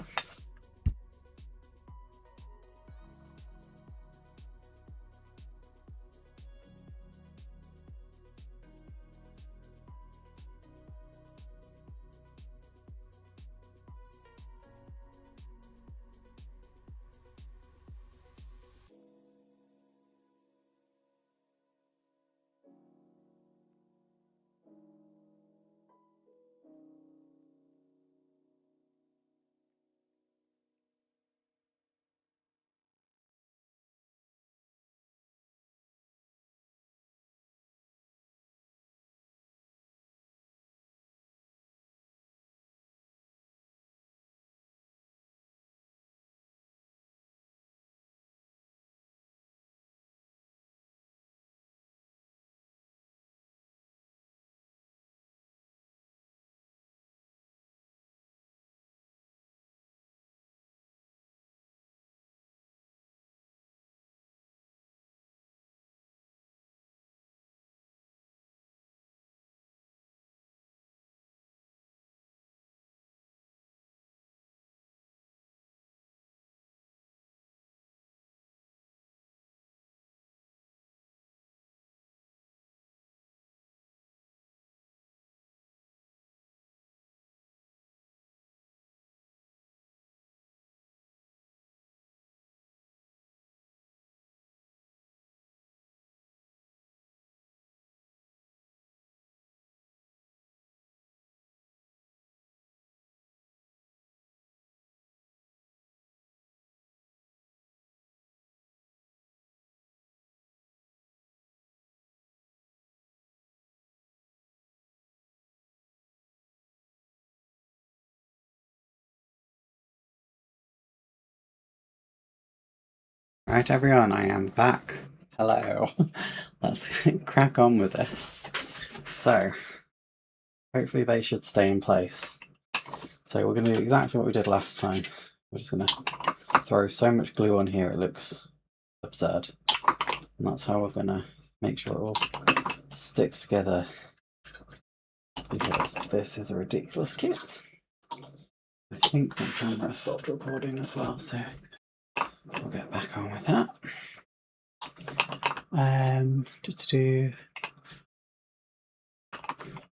Right, everyone, I am back. Hello. Let's crack on with this. So, hopefully they should stay in place. So we're going to do exactly what we did last time. We're just going to throw so much glue on here it looks absurd. And that's how we're going to make sure it all sticks together. Because this is a ridiculous kit. I think my camera stopped recording as well, so we'll get back on with that.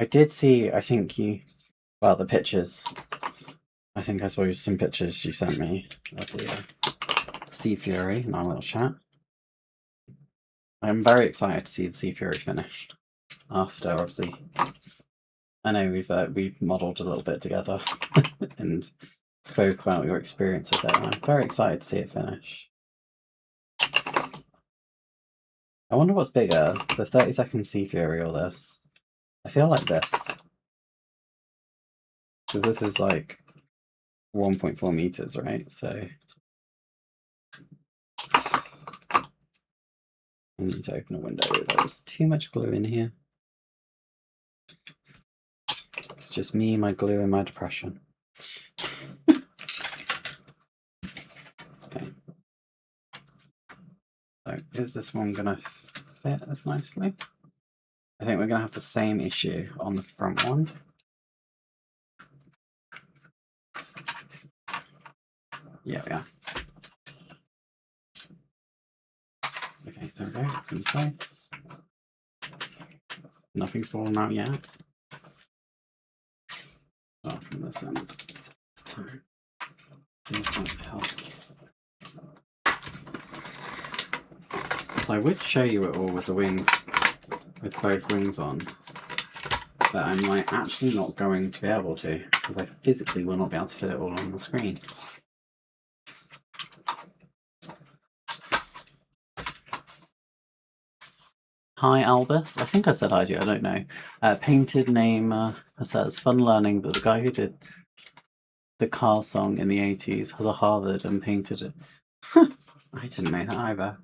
I did see, I think the pictures. I think I saw some pictures you sent me of the Sea Fury in our little chat. I'm very excited to see the Sea Fury finished. After, obviously, I know we've modelled a little bit together and spoke about your experience of it. And I'm very excited to see it finish. I wonder what's bigger, the 30-second Sea Fury or this? I feel like this. Because this is like 1.4 meters, right? So I need to open a window. There's too much glue in here. It's just me, my glue, and my depression. Okay. So is this one gonna fit as nicely? I think we're gonna have the same issue on the front one. Yeah, we are. Okay, there we go, it's in place. Nothing's fallen out yet. Start from this end this time. I think that helps. So I would show you it all with the wings, with both wings on, but I'm like actually not going to be able to, because I physically will not be able to fit it all on the screen. Hi Albus, I think I said hi to you, I don't know. Painted name says, fun learning that the guy who did the car song in the 80s has a Harvard and painted it. I didn't know that either.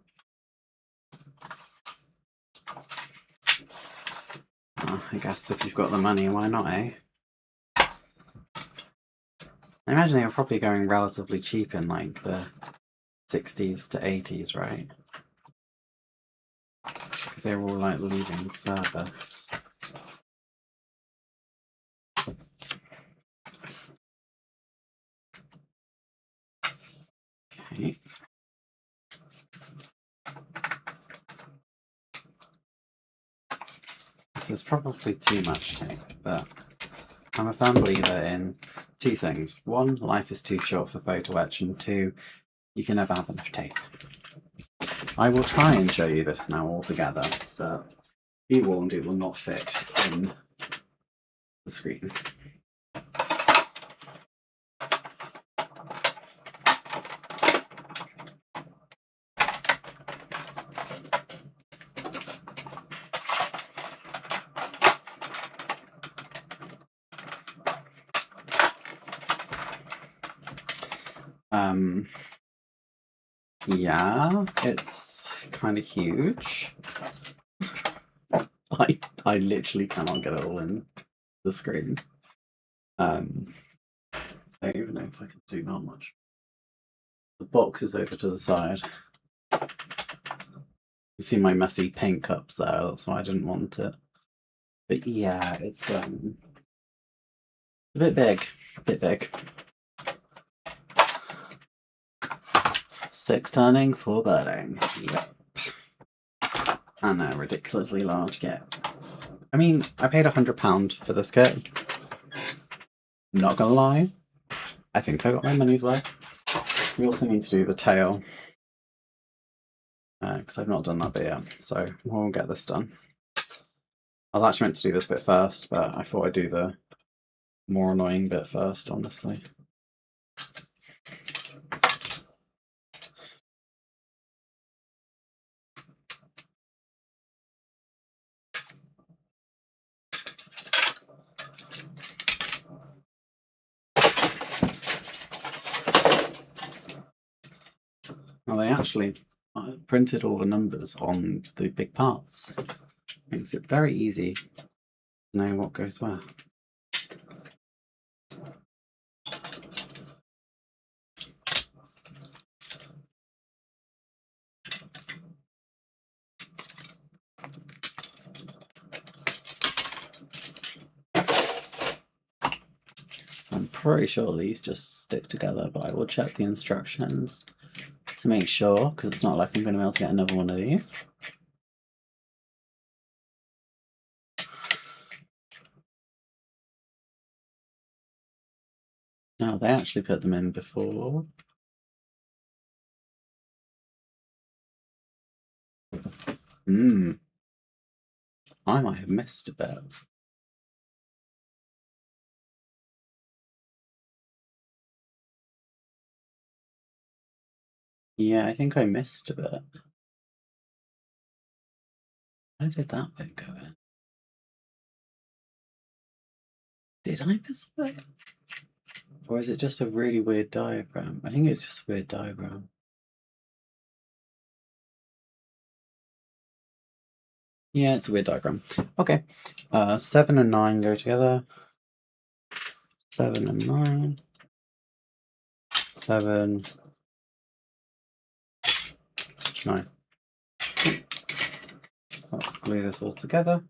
I guess if you've got the money, why not, eh? I imagine they were probably going relatively cheap in like the 60s to 80s, right? Because they were all like leaving service. Okay. There's probably too much tape, but I'm a firm believer in two things. One, life is too short for photo etch, and two, you can never have enough tape. I will try and show you this now all together, but be warned, it will not fit in the screen. Yeah, it's kind of huge. I literally cannot get it all in the screen. I don't even know if I can zoom that much. The box is over to the side. You see my messy paint cups there, that's why I didn't want it. But yeah, it's a bit big. A bit big. 6 turning, 4 burning. Yep. And a ridiculously large kit. I mean, I paid £100 for this kit. I'm not gonna lie, I think I got my money's worth. We also need to do the tail, because I've not done that bit yet, so we'll get this done. I was actually meant to do this bit first, but I thought I'd do the more annoying bit first, honestly. Well, they actually I printed all the numbers on the big parts. Makes it very easy to know what goes where. I'm pretty sure these just stick together, but I will check the instructions to make sure, because it's not like I'm going to be able to get another one of these. No, they actually put them in before. I might have missed a bit. Yeah, I think I missed a bit. Where did that bit go in? Did I miss it? Or is it just a really weird diagram? I think it's just a weird diagram. Yeah, it's a weird diagram. Okay. 7 and 9 go together. 7 and 9. 7. 9. So let's glue this all together.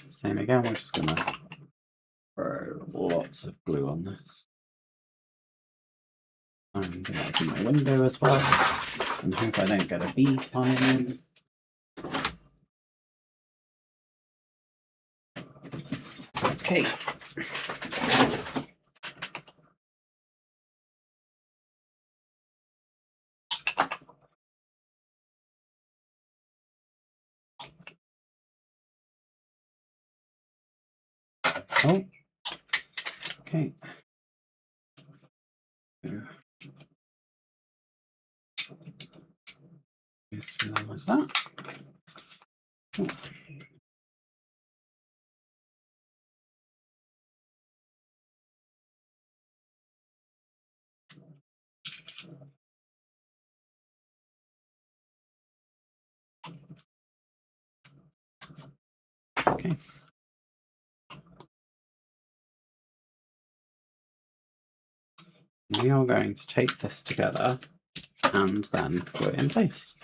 Same again, we're just going to throw lots of glue on this. I'm going to open my window as well, and hope I don't get a bee flying in. Okay. Oh. Okay. Just do that like that. Oh. Okay. We are going to tape this together and then glue it in place.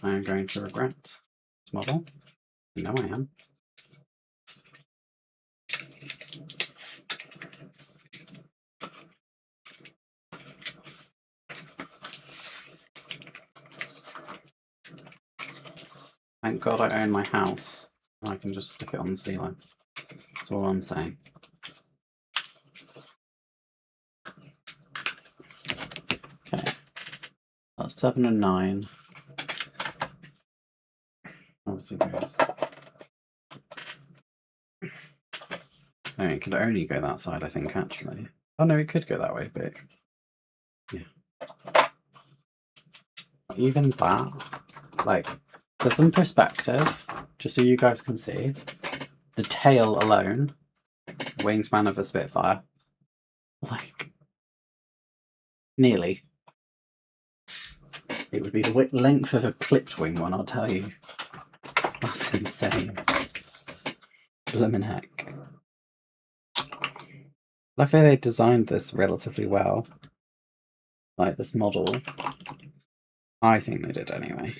I am going to regret this model. You know I am. Thank God I own my house. I can just stick it on the ceiling. That's all I'm saying. Okay. That's 7 and 9. Obviously goes. No, it could only go that side, I think, actually. Oh no, it could go that way, but yeah. Even that, like, for some perspective, just so you guys can see, the tail alone, wingspan of a Spitfire, like, nearly. It would be the length of a clipped wing one, I'll tell you. That's insane. Blimmin' heck. Luckily they designed this relatively well. Like this model. I think they did anyway.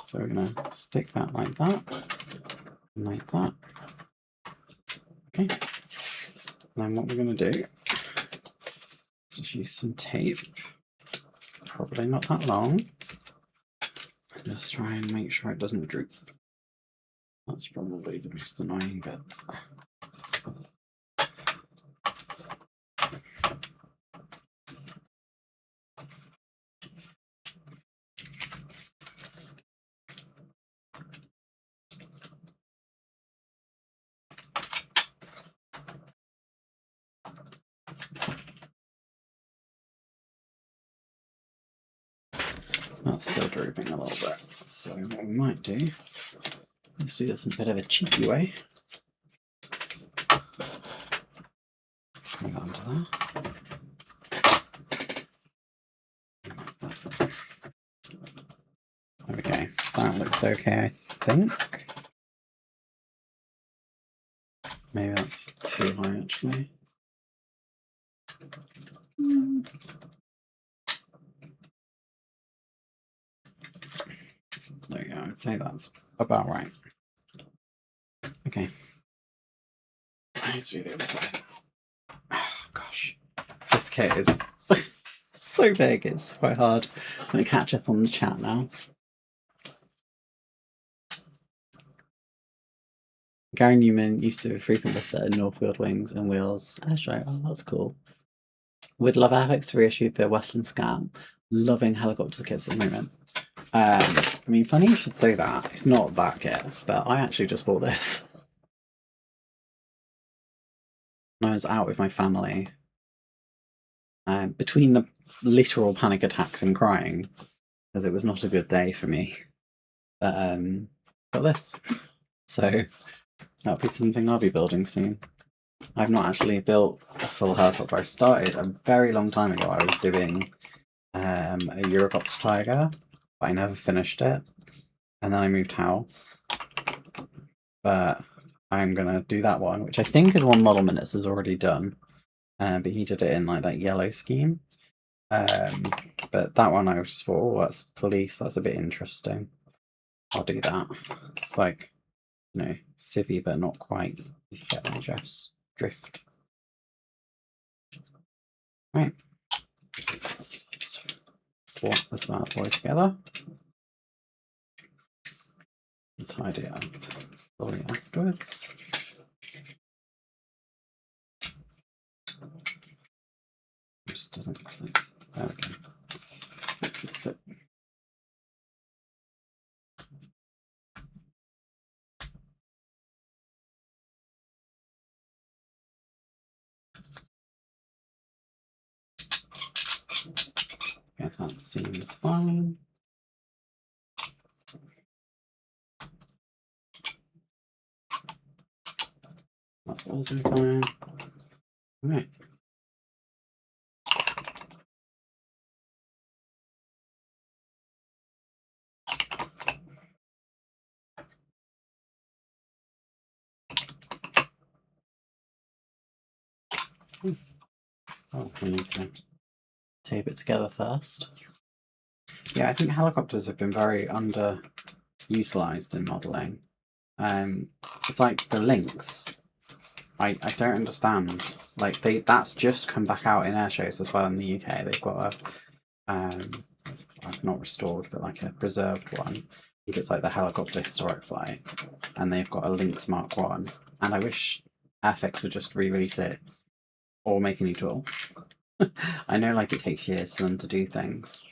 So we're going to stick that like that. And like that. Okay. And then what we're going to do is just use some tape. Probably not that long. Just try and make sure it doesn't droop. That's probably the most annoying bit. That's still drooping a little bit. So what we might do Let's do this in a bit of a cheeky way. Hang on to that. There we go. That looks okay, I think. Maybe that's too high, actually. There we go. I'd say that's about right. Okay. Let's do the other side. Oh, gosh. This kit is so big, it's quite hard. I'm going to catch up on the chat now. Gary Newman used to frequent the set in Northfield Wings and Wheels Airshow. Oh, that's cool. Would love Airfix to reissue the Western Scam. Loving helicopter kits at the moment. I mean, funny you should say that. It's not that kit, but I actually just bought this. When I was out with my family. Between the literal panic attacks and crying, because it was not a good day for me. But got this. So that'll be something I'll be building soon. I've not actually built a full helicopter. I started a very long time ago. I was doing a Eurocopter Tiger, but I never finished it. And then I moved house. But I'm going to do that one, which I think is one Model Minutes has already done. But he did it in like that yellow scheme. But that one I was just thought, oh, that's police. That's a bit interesting. I'll do that. It's like, you know, civvy, but not quite. You get my drift. Right. Swap this bad boy together. And tidy it up fully afterwards. It just doesn't click. There we go. Yeah, that seems fine. That's also fine. All right. Oh, we need to tape it together first. Yeah, I think helicopters have been very underutilized in modelling. It's like the links. I don't understand. Like that's just come back out in air shows as well in the UK. They've got a not restored, but like a preserved one. I think it's like the helicopter historic flight, and they've got a Lynx Mark 1. And I wish Airfix would just re-release it or make a new tool. I know like it takes years for them to do things.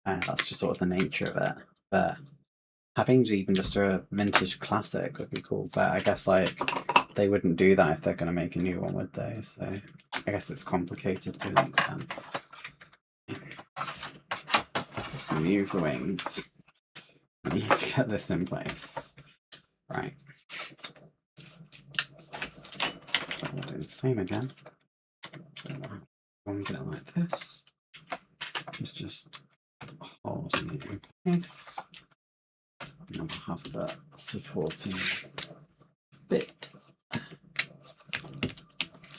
That's just sort of the nature of it. But having even just a vintage classic would be cool. But I guess like they wouldn't do that if they're going to make a new one, would they? So I guess it's complicated to an extent. Just move the wings. I need to get this in place. Right. So we'll do the same again. When we get it like this, just holding it in place. And we'll have that supporting bit.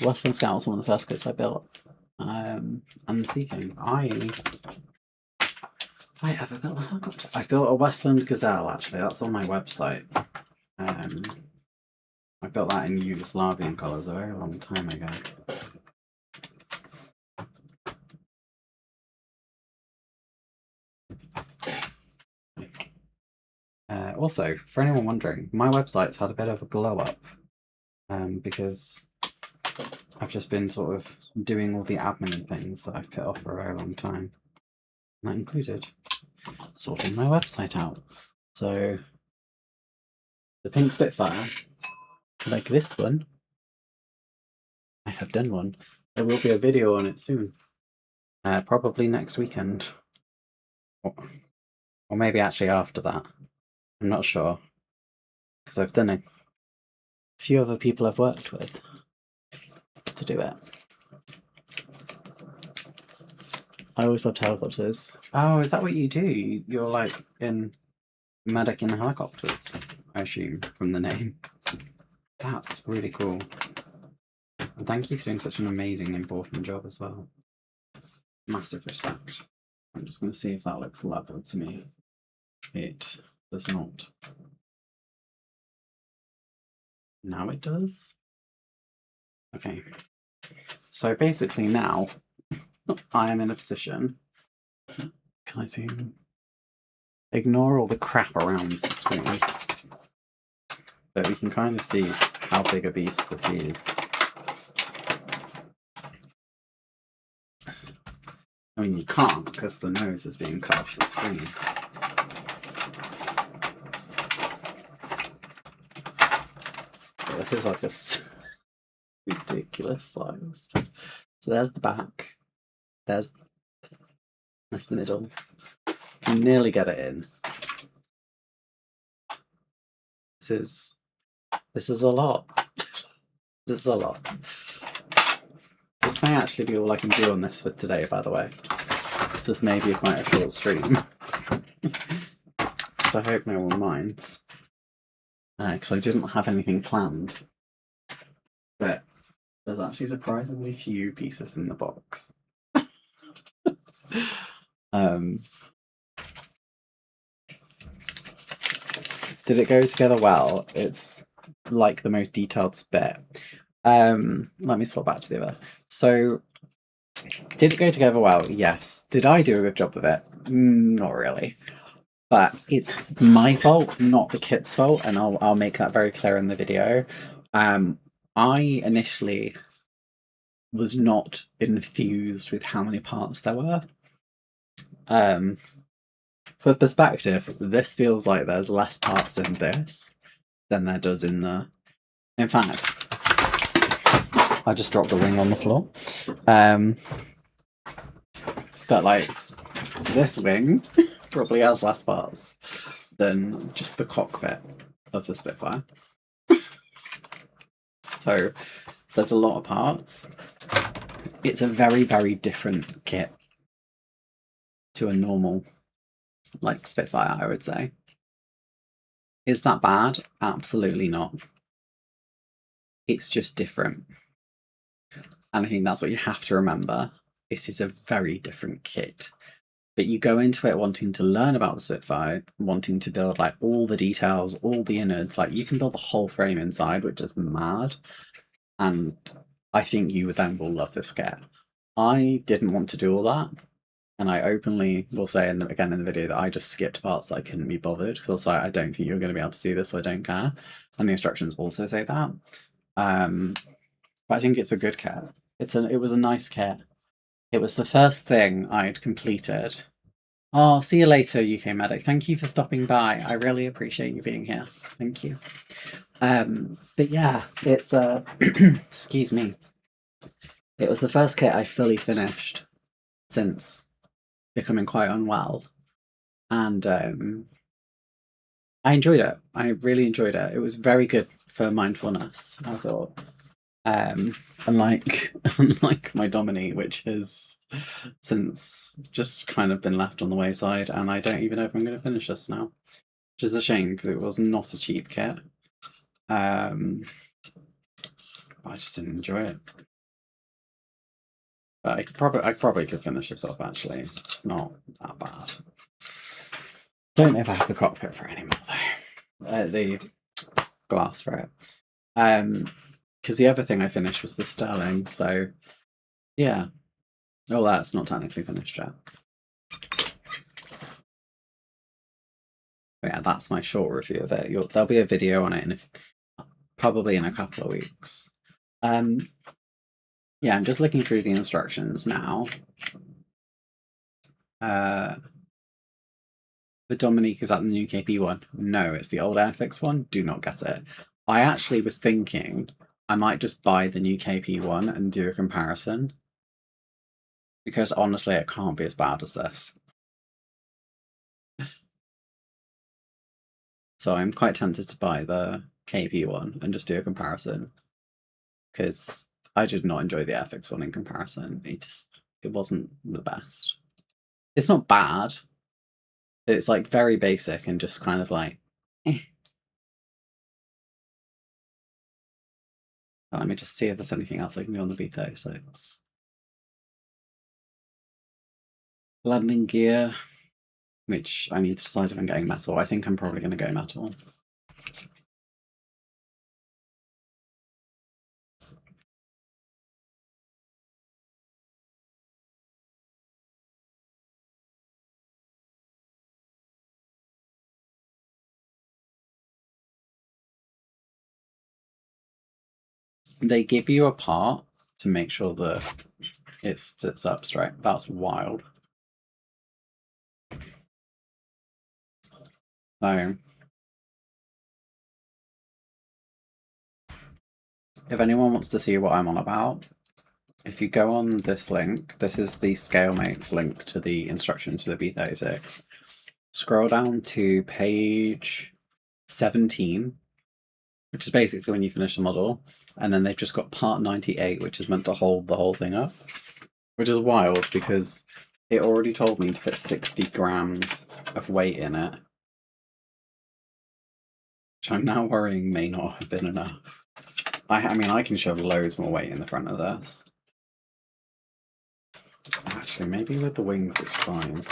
Western Scout was one of the first kits I built. And the Sea King. I ever built a helicopter? I built a Westland Gazelle, actually. That's on my website. I built that in Yugoslavian colours a very long time ago. Also, for anyone wondering, my website's had a bit of a glow up because I've just been sort of doing all the admin things that I've put off for a very long time. And that included sorting my website out. So the pink Spitfire, like this one, I have done one. There will be a video on it soon. Probably next weekend. Or maybe actually after that. I'm not sure. because I've done a few other people I've worked with to do it. I always loved helicopters. Oh, is that what you do? You're like in medic in helicopters, I assume, from the name. That's really cool. And thank you for doing such an amazing, important job as well. Massive respect. I'm just going to see if that looks level to me. It does not. Now it does? Okay. So basically now, I am in a position. Can I zoom? Ignore all the crap around the screen. But we can kind of see how big a beast this is. I mean, you can't because the nose is being cut off the screen. But this is like a ridiculous size. So there's the back. That's the middle. You can nearly get it in. This is a lot. This is a lot. This may actually be all I can do on this for today, by the way. This may be quite a short stream. But I hope no one minds. Because I didn't have anything planned. But there's actually surprisingly few pieces in the box. Did it go together well? It's like the most detailed bit. Let me swap back to the other. So, did it go together well? Yes. Did I do a good job of it? Not really. But it's my fault, not the kit's fault, and I'll make that very clear in the video. I initially was not enthused with how many parts there were. For perspective, this feels like there's less parts in this than there does in the... In fact, I just dropped the wing on the floor. But like, this wing probably has less parts than just the cockpit of the Spitfire. So there's a lot of parts. It's a very, very different kit to a normal, like, Spitfire, I would say. Is that bad? Absolutely not. It's just different. And I think that's what you have to remember. This is a very different kit. But you go into it wanting to learn about the Spitfire, wanting to build like all the details, all the innards. Like you can build the whole frame inside, which is mad. And I think you then will love this kit. I didn't want to do all that. And I openly will say again in the video that I just skipped parts that I couldn't be bothered. Because I was like, I don't think you're going to be able to see this, so I don't care. And the instructions also say that. But I think it's a good kit. It was a nice kit. It was the first thing I'd completed. Oh, see you later, UK Medic. Thank you for stopping by. I really appreciate you being here. Thank you. But yeah, it's excuse me. It was the first kit I fully finished since becoming quite unwell. And I enjoyed it. I really enjoyed it. It was very good for mindfulness, I thought. Unlike my Domini, which has since just kind of been left on the wayside, and I don't even know if I'm going to finish this now, which is a shame because it was not a cheap kit. I just didn't enjoy it. But I probably could finish this off. Actually, it's not that bad. Don't know if I have the cockpit for it anymore though. The glass for it. Because the other thing I finished was the Sterling, so yeah. Oh, that's not technically finished yet. But yeah, that's my short review of it. There'll be a video on it probably in a couple of weeks. Yeah, I'm just looking through the instructions now. The Dominique, is that the new KP one? No, it's the old Airfix one. Do not get it. I actually was thinking I might just buy the new KP one and do a comparison. Because honestly, it can't be as bad as this. So I'm quite tempted to buy the KP one and just do a comparison, because I did not enjoy the Airfix one in comparison. It wasn't the best. It's not bad. It's like very basic and just kind of like, eh. Let me just see if there's anything else I can do on the B-36. Landing gear, which I need to decide if I'm getting metal. I think I'm probably going to go metal. They give you a part to make sure that it sits up straight. That's wild. So, if anyone wants to see what I'm on about, if you go on this link, this is the ScaleMates link to the instructions for the B-36. Scroll down to page 17, which is basically when you finish the model, and then they've just got part 98, which is meant to hold the whole thing up, which is wild because it already told me to put 60 grams of weight in it, which I'm now worrying may not have been enough. I mean, I can shove loads more weight in the front of this. Actually, maybe with the wings it's fine.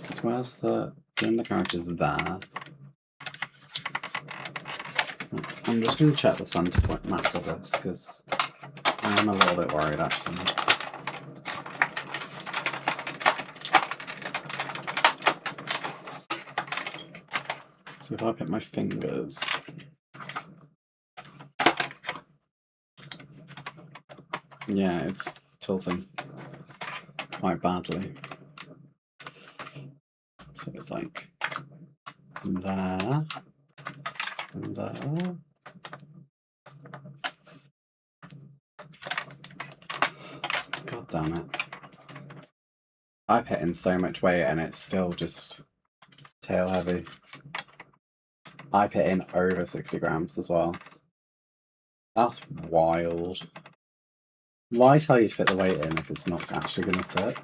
Because where's the undercarriage is there. I'm just going to check the center point mass of this because I'm a little bit worried actually. So if I put my fingers, yeah, it's tilting quite badly. So it's like there and there. God damn it. I put in so much weight and it's still just tail heavy. I put in over 60 grams as well. That's wild. Why tell you to put the weight in if it's not actually going to sit?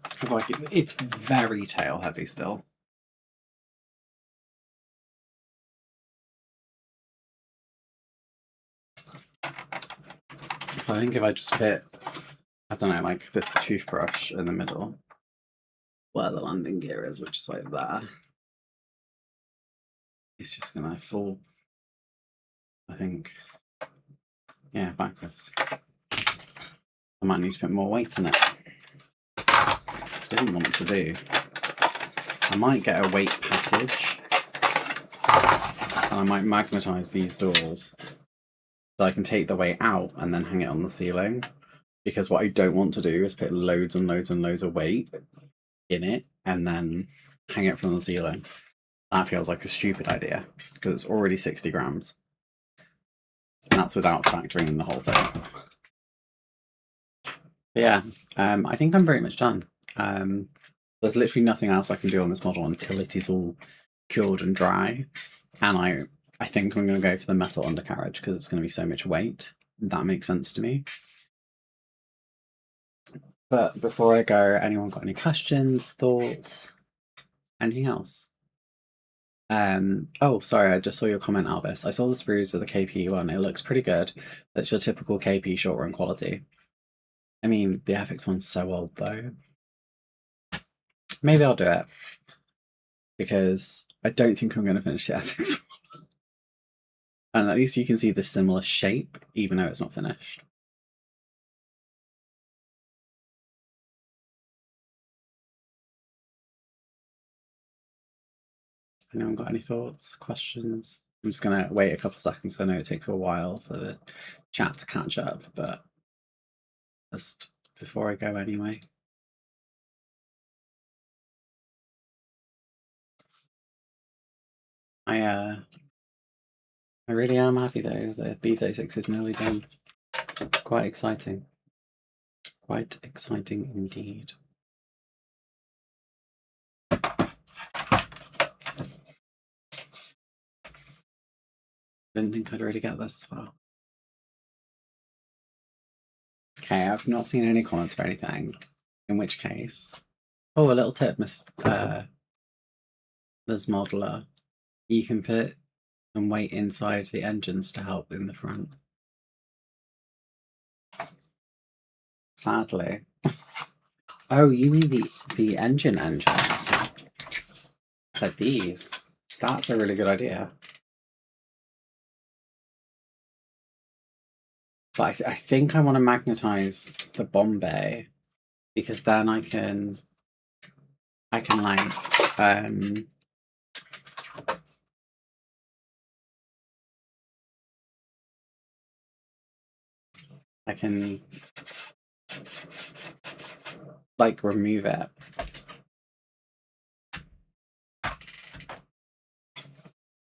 Because like it's very tail heavy still. I think if I just fit, I don't know, like this toothbrush in the middle, where the landing gear is, which is like there, it's just gonna fall, I think, yeah, backwards. I might need to put more weight in it. Didn't want to do. I might get a weight package, and I might magnetize these doors so I can take the weight out and then hang it on the ceiling. Because what I don't want to do is put loads and loads and loads of weight in it and then hang it from the ceiling. That feels like a stupid idea because it's already 60 grams. And that's without factoring in the whole thing. But yeah, I think I'm pretty much done. There's literally nothing else I can do on this model until it is all cured and dry. And I think I'm going to go for the metal undercarriage because it's going to be so much weight. That makes sense to me. But before I go, anyone got any questions, thoughts, anything else? Oh, sorry, I just saw your comment, Albus. I saw the sprues of the KP one. It looks pretty good. That's your typical KP short run quality. I mean, the Airfix one's so old though. Maybe I'll do it because I don't think I'm going to finish the Airfix one. And at least you can see the similar shape, even though it's not finished. Anyone got any thoughts, questions? I'm just going to wait a couple seconds. I know it takes a while for the chat to catch up, but just before I go anyway. I really am happy though. The B-36 is nearly done. It's quite exciting. Quite exciting indeed. Didn't think I'd really get this far. Okay, I've not seen any comments or anything. In which case, oh, a little tip, Miss Modeler. You can put some weight inside the engines to help in the front. Sadly. Oh, you mean the engines? Like these? That's a really good idea. But I think I want to magnetize the Bombay because then I can like I can like remove it.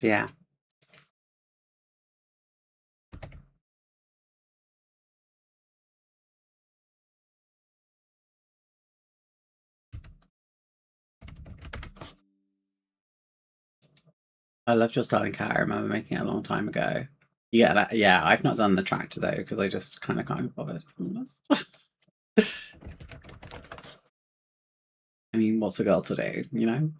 Yeah. I loved your styling cat. I remember making it a long time ago. Yeah, yeah, I've not done the tractor though because I just kind of can't be bothered. I mean, what's a girl to do, you know?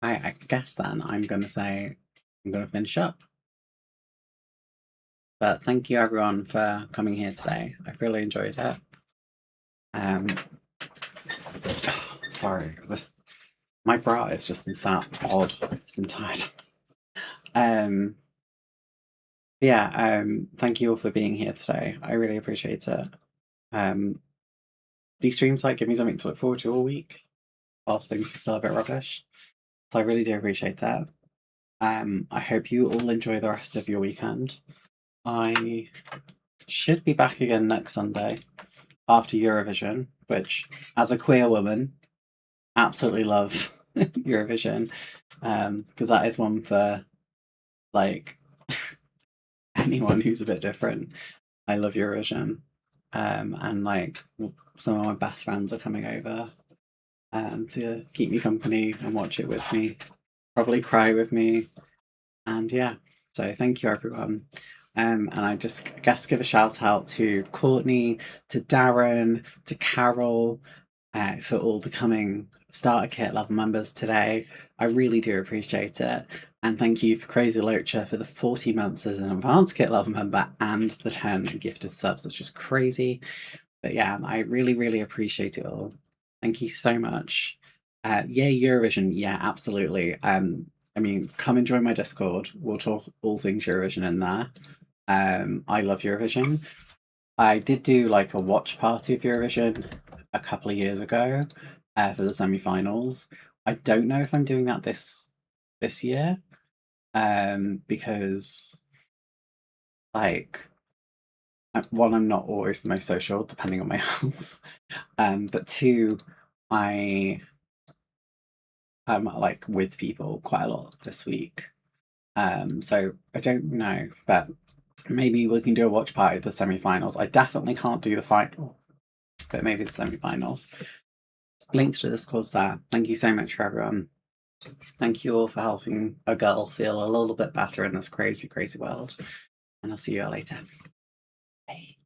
I guess then I'm gonna say I'm gonna finish up. But thank you everyone for coming here today. I've really enjoyed it. Sorry, my bra has just been sat odd this entire time. Yeah, thank you all for being here today. I really appreciate it. These streams like give me something to look forward to all week, whilst things are still a bit rubbish. So I really do appreciate that. I hope you all enjoy the rest of your weekend. I should be back again next Sunday after Eurovision, which, as a queer woman, absolutely love Eurovision, because that is one for like anyone who's a bit different. I love Eurovision, and like some of my best friends are coming over to keep me company and watch it with me, probably cry with me, and yeah. So thank you everyone. And I just guess give a shout out to Courtney, to Darren, to Carol, for all becoming Starter Kit Love members today. I really do appreciate it. And thank you for Crazy Locha for the 40 months as an Advanced Kit Love member and the 10 gifted subs, which is crazy. But yeah, I really, really appreciate it all. Thank you so much. Yay, Eurovision. Yeah, absolutely. I mean, come and join my Discord. We'll talk all things Eurovision in there. I love Eurovision. I did do like a watch party of Eurovision a couple of years ago for the semi-finals. I don't know if I'm doing that this year because like one, I'm not always the most social depending on my health, but two, I am like with people quite a lot this week, so I don't know, but maybe we can do a watch party of the semi-finals. I definitely can't do the final, but maybe the semi-finals. Link to the Discord's there. Thank you so much for everyone. Thank you all for helping a girl feel a little bit better in this crazy, crazy world. And I'll see you all later. Bye.